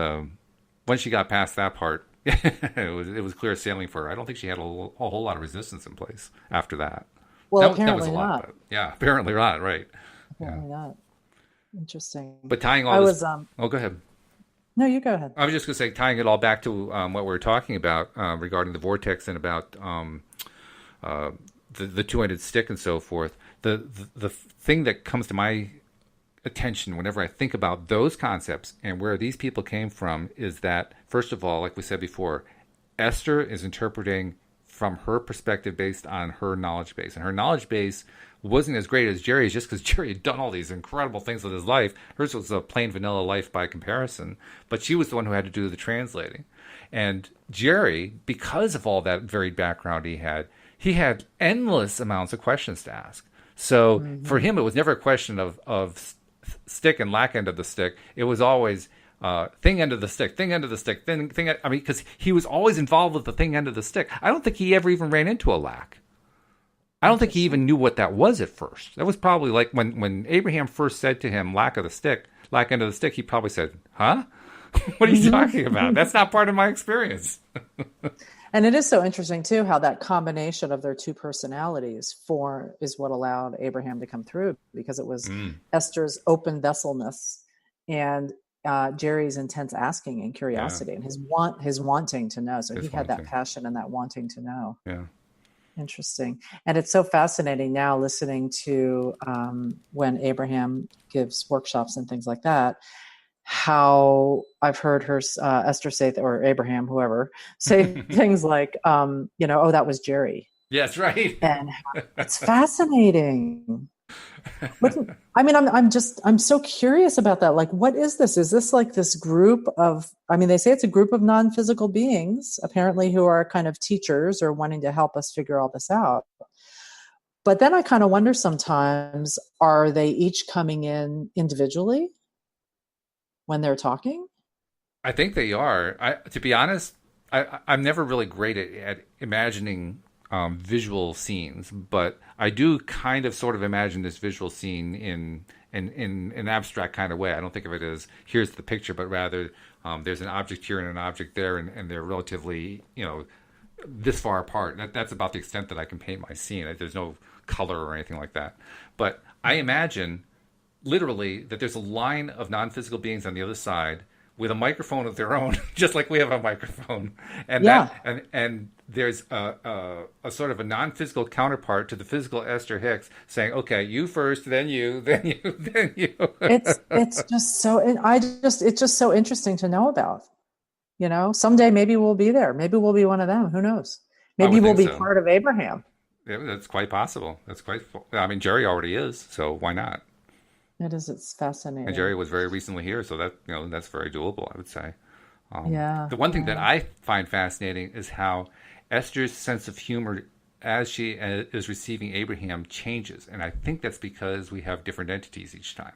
when she got past that part, it was clear sailing for her. I don't think she had a whole lot of resistance in place after that. Well, that was apparently a lot, not. But, yeah, apparently not. Right. Apparently not. Interesting. But tying all this. Oh, go ahead. No, you go ahead. I was just going to say, tying it all back to what we were talking about regarding the vortex and about the two-ended stick and so forth. The thing that comes to my attention whenever I think about those concepts and where these people came from is that, first of all, like we said before, Esther is interpreting from her perspective based on her knowledge base. And her knowledge base wasn't as great as Jerry's just because Jerry had done all these incredible things with his life. Hers was a plain vanilla life by comparison. But she was the one who had to do the translating. And Jerry, because of all that varied background he had endless amounts of questions to ask. So for him, it was never a question of stick and lack end of the stick. It was always thing end of the stick, thing end of the stick, thing. I mean, because he was always involved with the thing end of the stick. I don't think he ever even ran into a lack. I don't think he even knew what that was at first. That was probably like when Abraham first said to him, lack end of the stick, he probably said, huh? What are you talking about? That's not part of my experience. And it is so interesting, too, how that combination of their two personalities is what allowed Abraham to come through, because it was Esther's open vesselness and Jerry's intense asking and Yeah. curiosity and his wanting to know. So he Just had that wanting. passion and that wanting to know. Yeah. Interesting. And it's so fascinating now listening to when Abraham gives workshops and things like that, how I've heard her, Esther say, or Abraham, whoever, say things like, oh, that was Jerry. Yes, right. And it's fascinating. What, I mean, I'm so curious about that. Like, what is this? Is this like this group of, I mean, they say it's a group of non-physical beings, apparently, who are kind of teachers or wanting to help us figure all this out. But then I kind of wonder sometimes, are they each coming in individually when they're talking? I think they are. To be honest, I'm never really great at imagining visual scenes, but I do kind of sort of imagine this visual scene in an abstract kind of way. I don't think of it as here's the picture, but rather there's an object here and an object there, and they're relatively, this far apart. That's about the extent that I can paint my scene. There's no color or anything like that. But I imagine literally that there's a line of non-physical beings on the other side with a microphone of their own, just like we have a microphone, and Yeah. and there's a sort of a non-physical counterpart to the physical Esther Hicks saying, "Okay, you first, then you, then you, then you." It's just so, it's just so interesting to know about. Someday maybe we'll be there. Maybe we'll be one of them. Who knows? I Maybe would we'll think be so. part of Abraham. Yeah, that's quite possible. That's quite. I mean, Jerry already is, so why not? It's And Jerry fascinating. was very recently here, so that that's very doable, I would say. Yeah. The one thing that Yeah. I find fascinating is how Esther's sense of humor as she is receiving Abraham changes, and I think that's because we have different entities each time.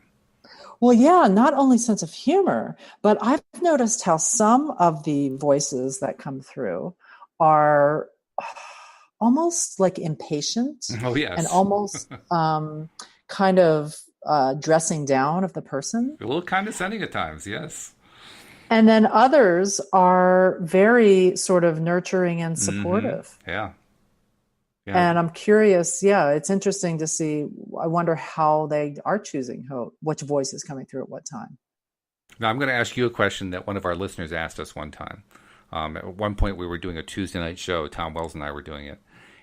Well, yeah, not only sense of humor, but I've noticed how some of the voices that come through are almost like impatient Oh and yes, almost kind of dressing down of the person. a little condescending at times. Yes. And then others are very sort of nurturing and Mm-hmm. supportive. Yeah. Yeah. And I'm curious, yeah, it's interesting to see. I wonder how they are choosing which voice is coming through at what time. Now I'm going to ask you a question that one of our listeners asked us one time. At one point, we were doing a Tuesday night show. Tom Wells and I were doing it,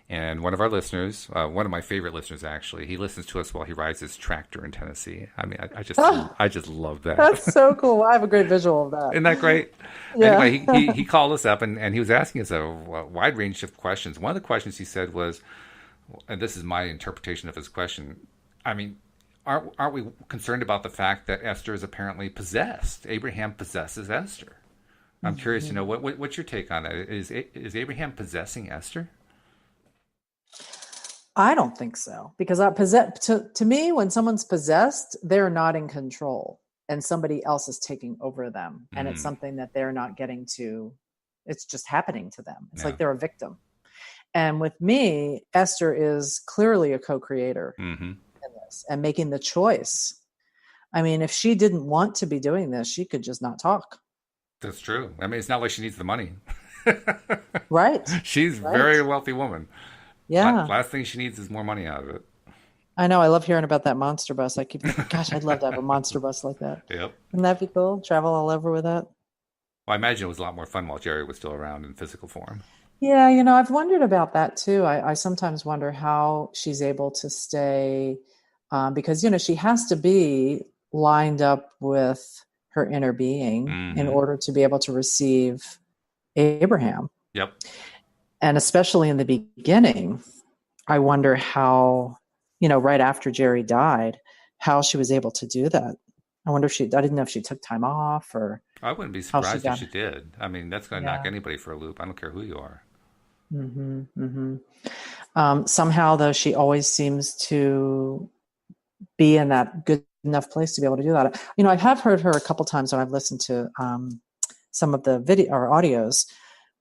and one of our listeners, one of my favorite listeners, actually, he listens to us while he rides his tractor in Tennessee. I mean, Oh, I just love that. that's so cool. I have a great visual of that. Isn't that great? Yeah. Anyway, he called us up and he was asking us a wide range of questions. One of the questions he said was, and this is my interpretation of his question. I mean, aren't we concerned about the fact that Esther is apparently possessed? Abraham possesses Esther. I'm curious to know what's your take on that. Is Abraham possessing Esther? I don't think so because to me, when someone's possessed, they're not in control and somebody else is taking over them. And it's Mm, something that they're not getting to. It's just happening to them. It's yeah. like they're a victim. And with me, Esther is clearly a co-creator Hmm. in this and making the choice. I mean, if she didn't want to be doing this, she could just not talk. That's true. I mean, it's not like she needs the money. Right. She's a Right. very wealthy woman. Yeah. Last thing she needs is more money out of it. I know. I love hearing about that monster bus. I keep thinking, gosh, I'd love to have a monster bus like that. Yep. Wouldn't that be cool? Travel all over with that. Well, I imagine it was a lot more fun while Jerry was still around in physical form. Yeah, I've wondered about that too. I sometimes wonder how she's able to stay, because, she has to be lined up with her inner being in Hmm. order to be able to receive Abraham. Yep. And especially in the beginning, I wonder how, right after Jerry died, how she was able to do that. I didn't know if she took time off or I wouldn't be how she surprised if got, she did. I mean, that's going to knock yeah. anybody for a loop. I don't care who you are. Hmm. Hmm. Somehow, though, she always seems to be in that good enough place to be able to do that. I have heard her a couple times when I've listened to some of the video or audios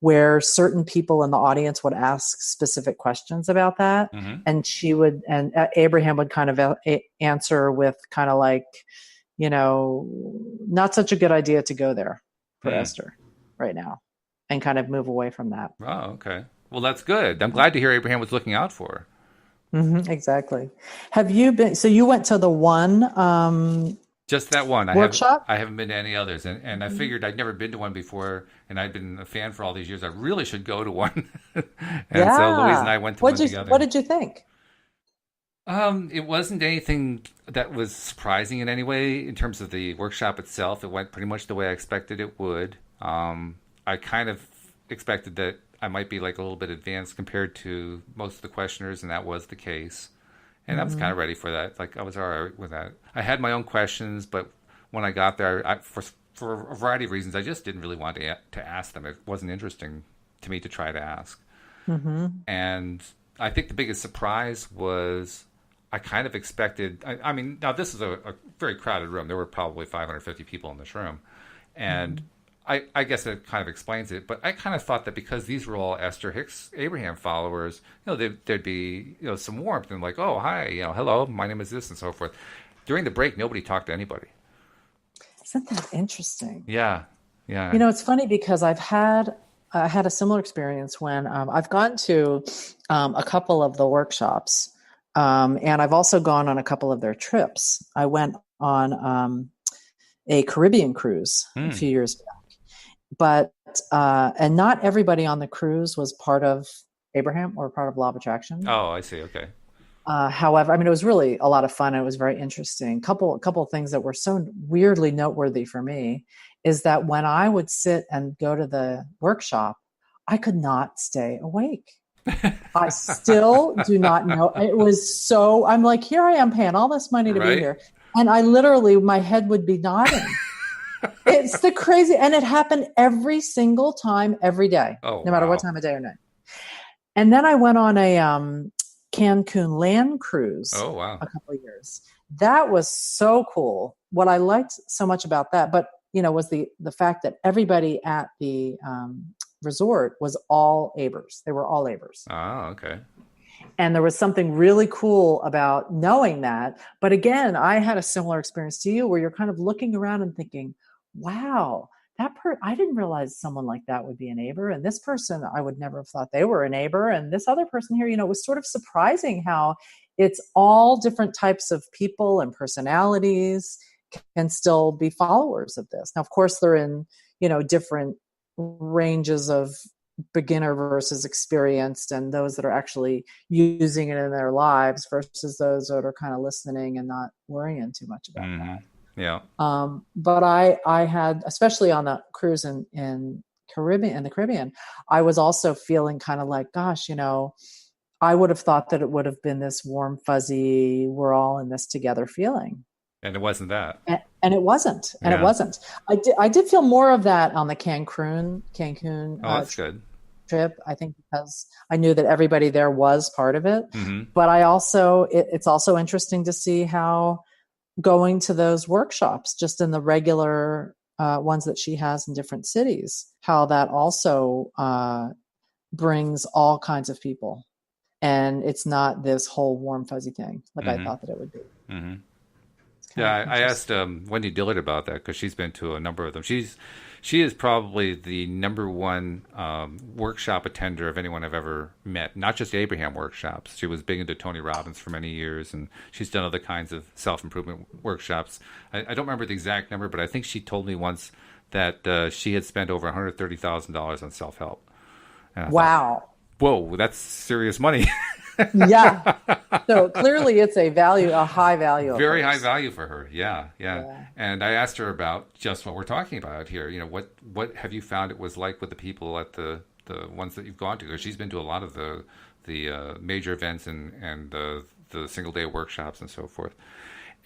where certain people in the audience would ask specific questions about that. Hmm. And Abraham would kind of answer with kind of like, not such a good idea to go there for Hmm. Esther right now and kind of move away from that. Oh, okay. Well, that's good. I'm glad to hear Abraham was looking out for her. Exactly. Have you been, so you went to the one Just that one. workshop. I haven't been to any others, and I figured I'd never been to one before, and I'd been a fan for all these years. I really should go to one. And so Louise and Yeah. I went to one What together. did you think? It wasn't anything that was surprising in any way in terms of the workshop itself. It went pretty much the way I expected it would. I kind of expected that I might be like a little bit advanced compared to most of the questioners, and that was the case. And I was kind Hmm. of ready for that. Like I was all right with that. I had my own questions, but when I got there, for a variety of reasons, I just didn't really want to ask them. It wasn't interesting to me to try to ask. Hmm. And I think the biggest surprise was I kind of expected. I mean, now this is a very crowded room. There were probably 550 people in this room, and Hmm. I guess that kind of explains it. But I kind of thought that because these were all Esther Hicks Abraham followers, there'd be some warmth and like, oh hi, hello, my name is this and so forth. During the break, nobody talked to anybody. Isn't that interesting? Yeah, yeah. It's funny because I had a similar experience when I've gone to a couple of the workshops, and I've also gone on a couple of their trips. I went on a Caribbean cruise a Hmm. few years back, but and not everybody on the cruise was part of Abraham or part of Law of Attraction. Oh, I see. Okay. However, I mean, it was really a lot of fun. And it was very interesting. Couple of things that were so weirdly noteworthy for me is that when I would sit and go to the workshop, I could not stay awake. I still do not know. It was so, I'm like, here I am paying all this money to be Right. here. And I literally, my head would be nodding. It's the crazy, and it happened every single time, every day, Oh, no matter what wow. time of day or night. And then I went on a Cancun land cruise Oh, wow. a couple of years. That was so cool. What I liked so much about that, but was the fact that everybody at the resort was all Abers. They were all Abers. Oh, okay. And there was something really cool about knowing that. But again, I had a similar experience to you where you're kind of looking around and thinking, wow, I didn't realize someone like that would be a neighbor. And this person, I would never have thought they were a neighbor. And this other person here, it was sort of surprising how it's all different types of people and personalities can still be followers of this. Now, of course, they're in, different ranges of beginner versus experienced, and those that are actually using it in their lives versus those that are kind of listening and not worrying too much about Hmm. that. Yeah. But I had, especially on the cruise in the Caribbean, I was also feeling kind of like, gosh, I would have thought that it would have been this warm, fuzzy, we're all in this together feeling. And it wasn't that. And it wasn't. And it Yeah. wasn't. I did feel more of that on the Cancun Oh, that's good. trip. I think because I knew that everybody there was part of it. Hmm. But I also, it's also interesting to see how going to those workshops, just in the regular ones that she has in different cities, how that also brings all kinds of people. And it's not this whole warm, fuzzy thing like I Hmm. thought that it would be. Hmm. It's kind Yeah, of I asked interesting. Wendy Dillard about that because she's been to a number of them. She is probably the number one workshop attender of anyone I've ever met. Not just Abraham workshops. She was big into Tony Robbins for many years, and she's done other kinds of self improvement workshops. I don't remember the exact number, but I think she told me once that she had spent over $130,000 on self help. And I thought, Wow. whoa, that's serious money. Yeah. So clearly it's a high value of Very high hers. value for her. Yeah, yeah. Yeah. And I asked her about just what we're talking about here. What have you found it was like with the people at the ones that you've gone to? 'Cause she's been to a lot of the major events and the single day workshops and so forth.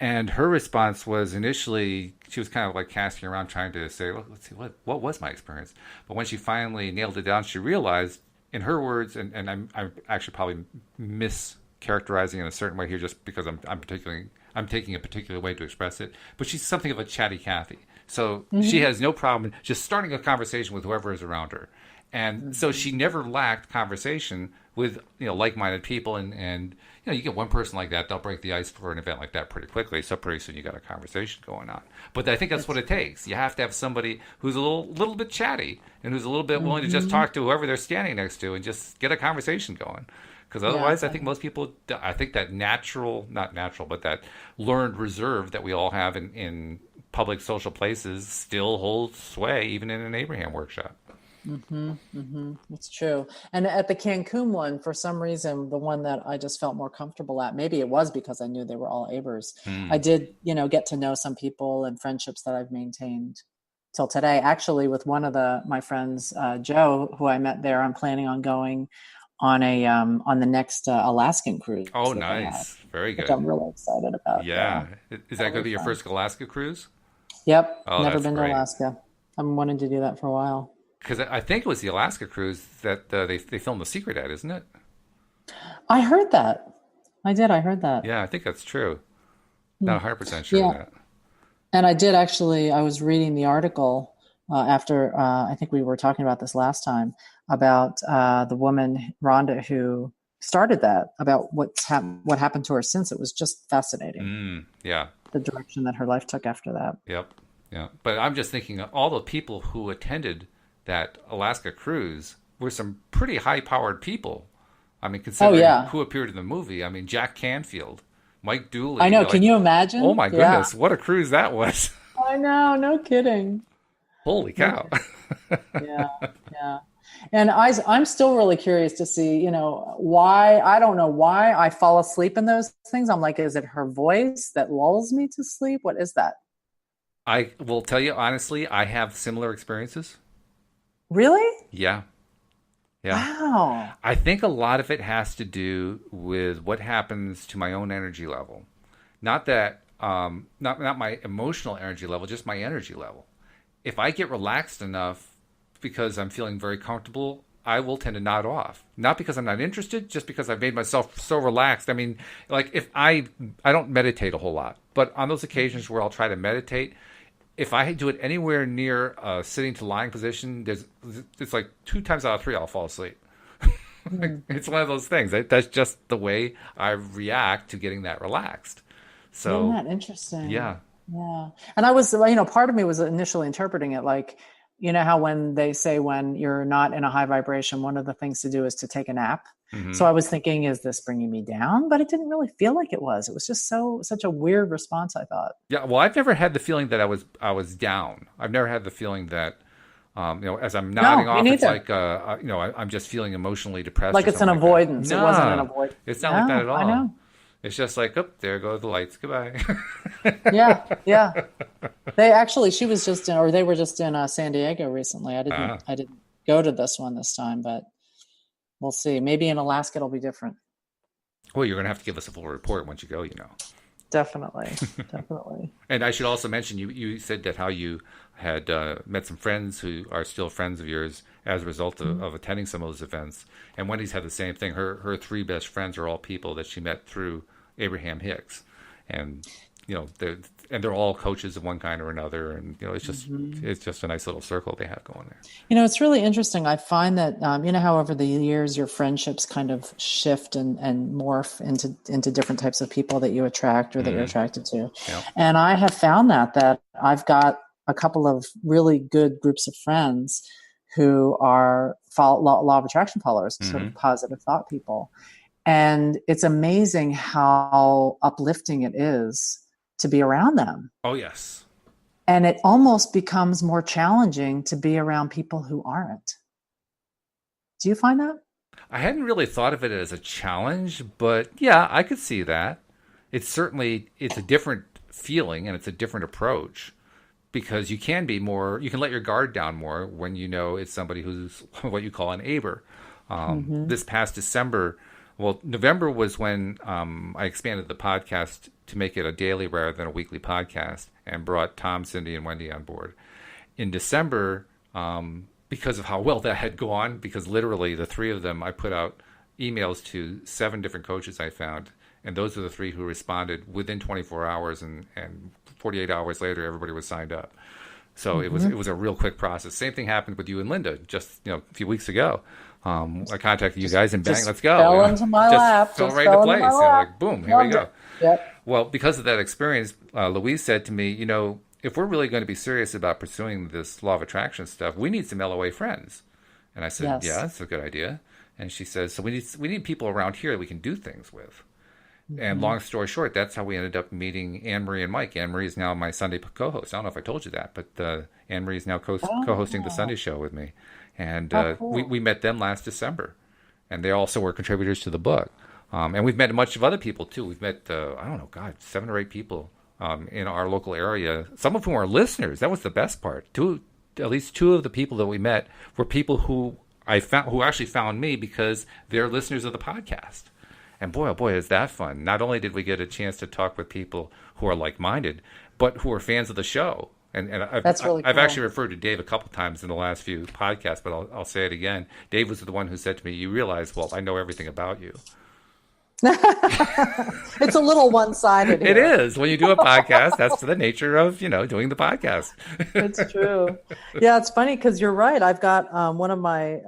And her response was initially she was kind of like casting around trying to say, well, let's see what was my experience. But when she finally nailed it down, she realized, in her words, and I'm actually probably mischaracterizing in a certain way here, just because I'm taking a particular way to express it. But she's something of a chatty Cathy, so she Hmm. has no problem just starting a conversation with whoever is around her, and so Hmm. she never lacked conversation with like-minded people, and you get one person like that, they'll break the ice for an event like that pretty quickly. So pretty soon you got a conversation going on. But I think that's what It's it takes. You have to have somebody who's a little bit chatty and who's a little bit willing to just hmm talk to whoever they're standing next to and just get a conversation going. Because Yeah. otherwise, I think most people, I think that natural, not natural, but that learned reserve that we all have in public social places still holds sway, even in an Abraham workshop. It's true. And at the Cancun one, for some reason, the one that I just felt more comfortable at, maybe it was because I knew they were all Abers. I Hmm. did, get to know some people and friendships that I've maintained till today. Actually, with one of my friends, Joe, who I met there, I'm planning on going on the next Alaskan cruise Oh, that they have, nice. Very which good. I'm really excited about. Yeah, Yeah. Is that that'll going to be be your fun. first Alaska cruise? Yep, Oh, never that's been to great. Alaska. I'm wanting to do that for a while. Because I think it was the Alaska cruise that they filmed The Secret at, isn't it? I heard that. I did. I heard that. Yeah, I think that's true. Hmm. Not 100% sure of Yeah. that. And I did actually, I was reading the article after, I think we were talking about this last time, about the woman, Rhonda, who started that, about what happened to her since. It was just fascinating, Yeah. the direction that her life took after that. Yep. Yeah. But I'm just thinking all the people who attended that Alaska cruise were some pretty high powered people. I mean, Oh, considering yeah. who appeared in the movie, I mean, Jack Canfield, Mike I Dooley, know. Can like, you oh imagine? my Yeah. goodness, what a cruise that was. I know. No kidding. Holy No cow. kidding. Yeah. Yeah. And I'm still really curious to see, why, I don't know why I fall asleep in those things. I'm like, is it her voice that lulls me to sleep? What is that? I will tell you honestly, I have similar experiences. Really? Yeah. Yeah. Wow. I think a lot of it has to do with what happens to my own energy level. Not that, not my emotional energy level, just my energy level. If I get relaxed enough because I'm feeling very comfortable, I will tend to nod off. Not because I'm not interested, just because I've made myself so relaxed. I mean, like if I don't meditate a whole lot, but on those occasions where I'll try to meditate, if I do it anywhere near a sitting to lying position, it's like 2 times out of 3 I'll fall asleep. Hmm. It's one of those things. That's just the way I react to getting that relaxed. Isn't So that interesting? yeah. Yeah. And part of me was initially interpreting it like, how when they say when you're not in a high vibration, one of the things to do is to take a nap. So Hmm. I was thinking, is this bringing me down? But it didn't really feel like it was. It was just such a weird response, I thought. Yeah. Well, I've never had the feeling that I was down. I've never had the feeling that as I'm nodding No, me off, it's neither. like I'm just feeling emotionally depressed Like or it's an something like that. avoidance. It wasn't an No, avoidance. it's not like that No, at I all. know. It's just like, oh, there go the lights. Goodbye. Yeah, yeah. She was just in, or they were just in San Diego recently. Ah. I didn't go to this one this time, but we'll see. Maybe in Alaska it'll be different. Well, you're going to have to give us a full report once you go, you know. Definitely, definitely. And I should also mention, you said that how you had met some friends who are still friends of yours as a result of attending some of those events. And Wendy's had the same thing. Her 3 best friends are all people that she met through Abraham Hicks. And, they're all coaches of one kind or another. And, it's just a nice little circle they have going there. It's really interesting. I find that how over the years your friendships kind of shift and morph into different types of people that you attract or that you're attracted to. Yeah. And I have found that I've got a couple of really good groups of friends who are law of attraction followers, sort of positive thought people. And it's amazing how uplifting it is to be around them. Oh, yes. And it almost becomes more challenging to be around people who aren't. Do you find that? I hadn't really thought of it as a challenge, but yeah, I could see that. It's a different feeling and it's a different approach because you can let your guard down more when you know it's somebody who's what you call an Aber. This past December, November was when I expanded the podcast to make it a daily rather than a weekly podcast and brought Tom, Cindy, and Wendy on board. In December, because of how well that had gone, because literally the 3 of them, I put out emails to 7 different coaches I found, and those are the 3 who responded within 24 hours, and 48 hours later, everybody was signed up. So it was a real quick process. Same thing happened with you and Linda just a few weeks ago. I contacted you guys and bang, let's go. Fell into my lap. Fell Just right fell into into place. my lap. Like boom, here we Loved go. it. Yep. Well, because of that experience, Louise said to me, if we're really going to be serious about pursuing this law of attraction stuff, we need some LOA friends. And I said, Yes. yeah, that's a good idea. And she says, so we need people around here that we can do things with. And Mm-hmm. long story short, that's how we ended up meeting Anne Marie and Mike. Anne Marie is now my Sunday co-host. I don't know if I told you that, but Anne Marie is now co-hosting the Sunday Oh, show with me. And how we cool. met them last December. And they also were contributors to the book. And we've met a bunch of other people, too. We've met, I don't know, God, 7 or 8 people in our local area, some of whom are listeners. That was the best part. At least 2 of the people that we met were people who who actually found me because they're listeners of the podcast. And boy, oh boy, is that fun. Not only did we get a chance to talk with people who are like-minded, but who are fans of the show. And That's really I've actually cool. referred to Dave a couple times in the last few podcasts, but I'll say it again. Dave was the one who said to me, you realize, well, I know everything about you. It's a little one-sided It here. is. When you do a podcast, that's the nature of, doing the podcast. It's true. Yeah, it's funny because you're right. I've got one of my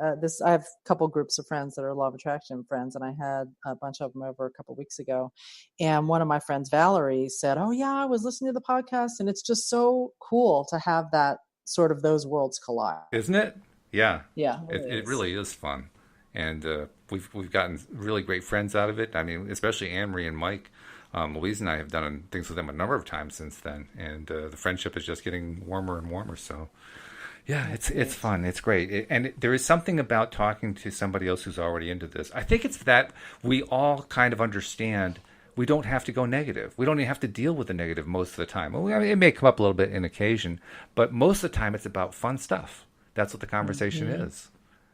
I have a couple groups of friends that are law of attraction friends, and I had a bunch of them over a couple weeks ago. And one of my friends, Valerie, said, "Oh yeah, I was listening to the podcast, and it's just so cool to have that sort of those worlds collide." Isn't it? Yeah, Yeah, it really it is. really is fun, and we've gotten really great friends out of it. I mean, especially Anne Marie and Mike. Louise and I have done things with them a number of times since then, and the friendship is just getting warmer and warmer. So, yeah, That's it's neat. fun. It's great, there is something about talking to somebody else who's already into this. I think it's that we all kind of understand. We don't have to go negative. We don't even have to deal with the negative most of the time. Well, I mean, it may come up a little bit in occasion, but most of the time it's about fun stuff. That's what the conversation Hmm. is.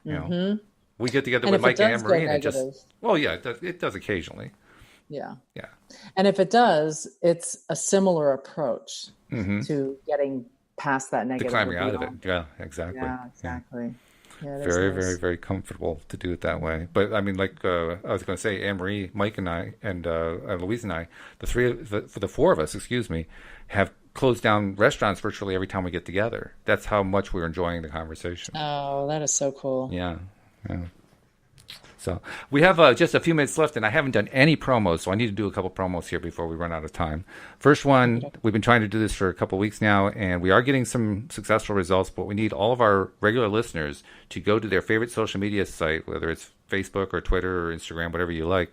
You know, Hmm. we get together And with if it Mike and does Anne go Marie, and it just, negative, well, yeah, it does occasionally. yeah. Yeah. And if it does, it's a similar approach Mm-hmm. to getting past that To negative or climbing out of it. beyond it. Yeah, exactly. Yeah, Yeah. exactly. Yeah, it is Very, very, nice. very comfortable to do it that way. But I mean, like I was going to say, Anne Marie, Mike, and I, and Louise and I, for the 4 of us, excuse me, have closed down restaurants virtually every time we get together. That's how much we're enjoying the conversation. Oh, that is so cool. Yeah. Yeah. So we have just a few minutes left, and I haven't done any promos, so I need to do a couple promos here before we run out of time. First one, Okay. we've been trying to do this for a couple weeks now, and we are getting some successful results, but we need all of our regular listeners to go to their favorite social media site, whether it's Facebook or Twitter or Instagram, whatever you like,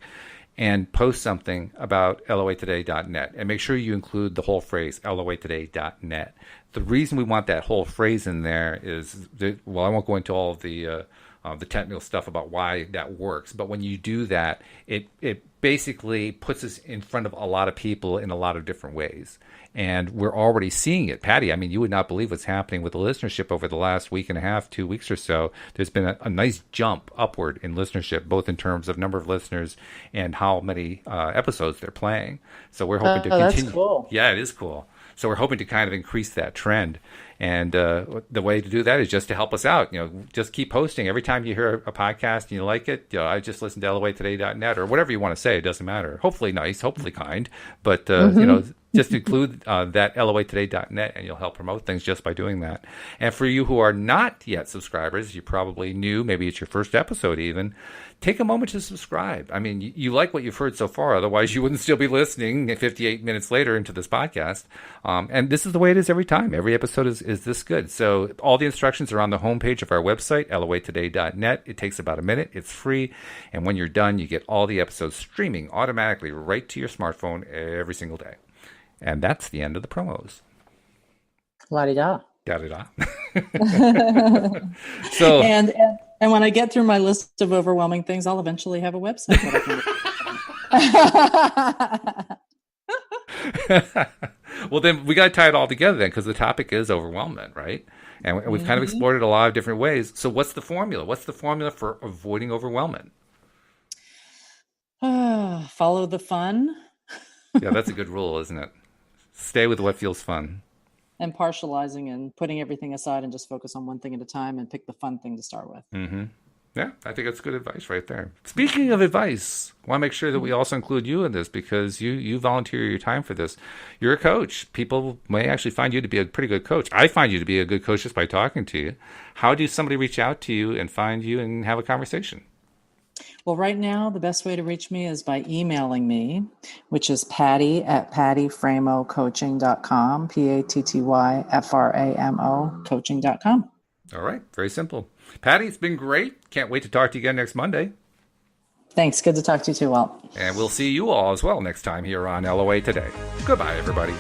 and post something about loatoday.net. And make sure you include the whole phrase, loatoday.net. The reason we want that whole phrase in there is, well, I won't go into all of the technical stuff about why that works. But when you do that, it basically puts us in front of a lot of people in a lot of different ways. And we're already seeing it. Patty, I mean, you would not believe what's happening with the listenership over the last week and a half, 2 weeks or so. There's been a nice jump upward in listenership, both in terms of number of listeners and how many episodes they're playing. So we're hoping to Oh, that's continue. cool. Yeah, it is cool. So we're hoping to kind of increase that trend. And the way to do that is just to help us out. Just keep posting. Every time you hear a podcast and you like it, I just listened to loatoday.net or whatever you want to say. It doesn't matter. Hopefully nice, hopefully kind. But, Hmm. just include that loatoday.net and you'll help promote things just by doing that. And for you who are not yet subscribers, you probably new, maybe it's your first episode even, take a moment to subscribe. I mean, you like what you've heard so far. Otherwise, you wouldn't still be listening 58 minutes later into this podcast. And this is the way it is every time. Every episode is this good. So all the instructions are on the homepage of our website, loatoday.net. It takes about a minute. It's free. And when you're done, you get all the episodes streaming automatically right to your smartphone every single day. And that's the end of the promos. La-di-da. Da da da. So, And and when I get through my list of overwhelming things, I'll eventually have a website that I can. well, then we got to tie it all together then, because the topic is overwhelmment, right? And we've kind of Hmm. explored it a lot of different ways. So, what's the formula? What's the formula for avoiding overwhelmment? Follow the fun Yeah, that's a good rule, isn't it? Stay with what feels fun. and partializing and putting everything aside and just focus on one thing at a time and pick the fun thing to start with. Hmm. Yeah, I think that's good advice right there. Speaking of advice, I want to make sure that we also include you in this because you volunteer your time for this. You're a coach. People may actually find you to be a pretty good coach. I find you to be a good coach just by talking to you. How do somebody reach out to you and find you and have a conversation? Well, right now, the best way to reach me is by emailing me, which is patty@pattyframocoaching.com, PATTYFRAMO coaching.com. All right. Very simple. Patty, it's been great. Can't wait to talk to you again next Monday. Thanks. Good to talk to you too, Walt. And we'll see you all as well next time here on LOA Today. Goodbye, everybody.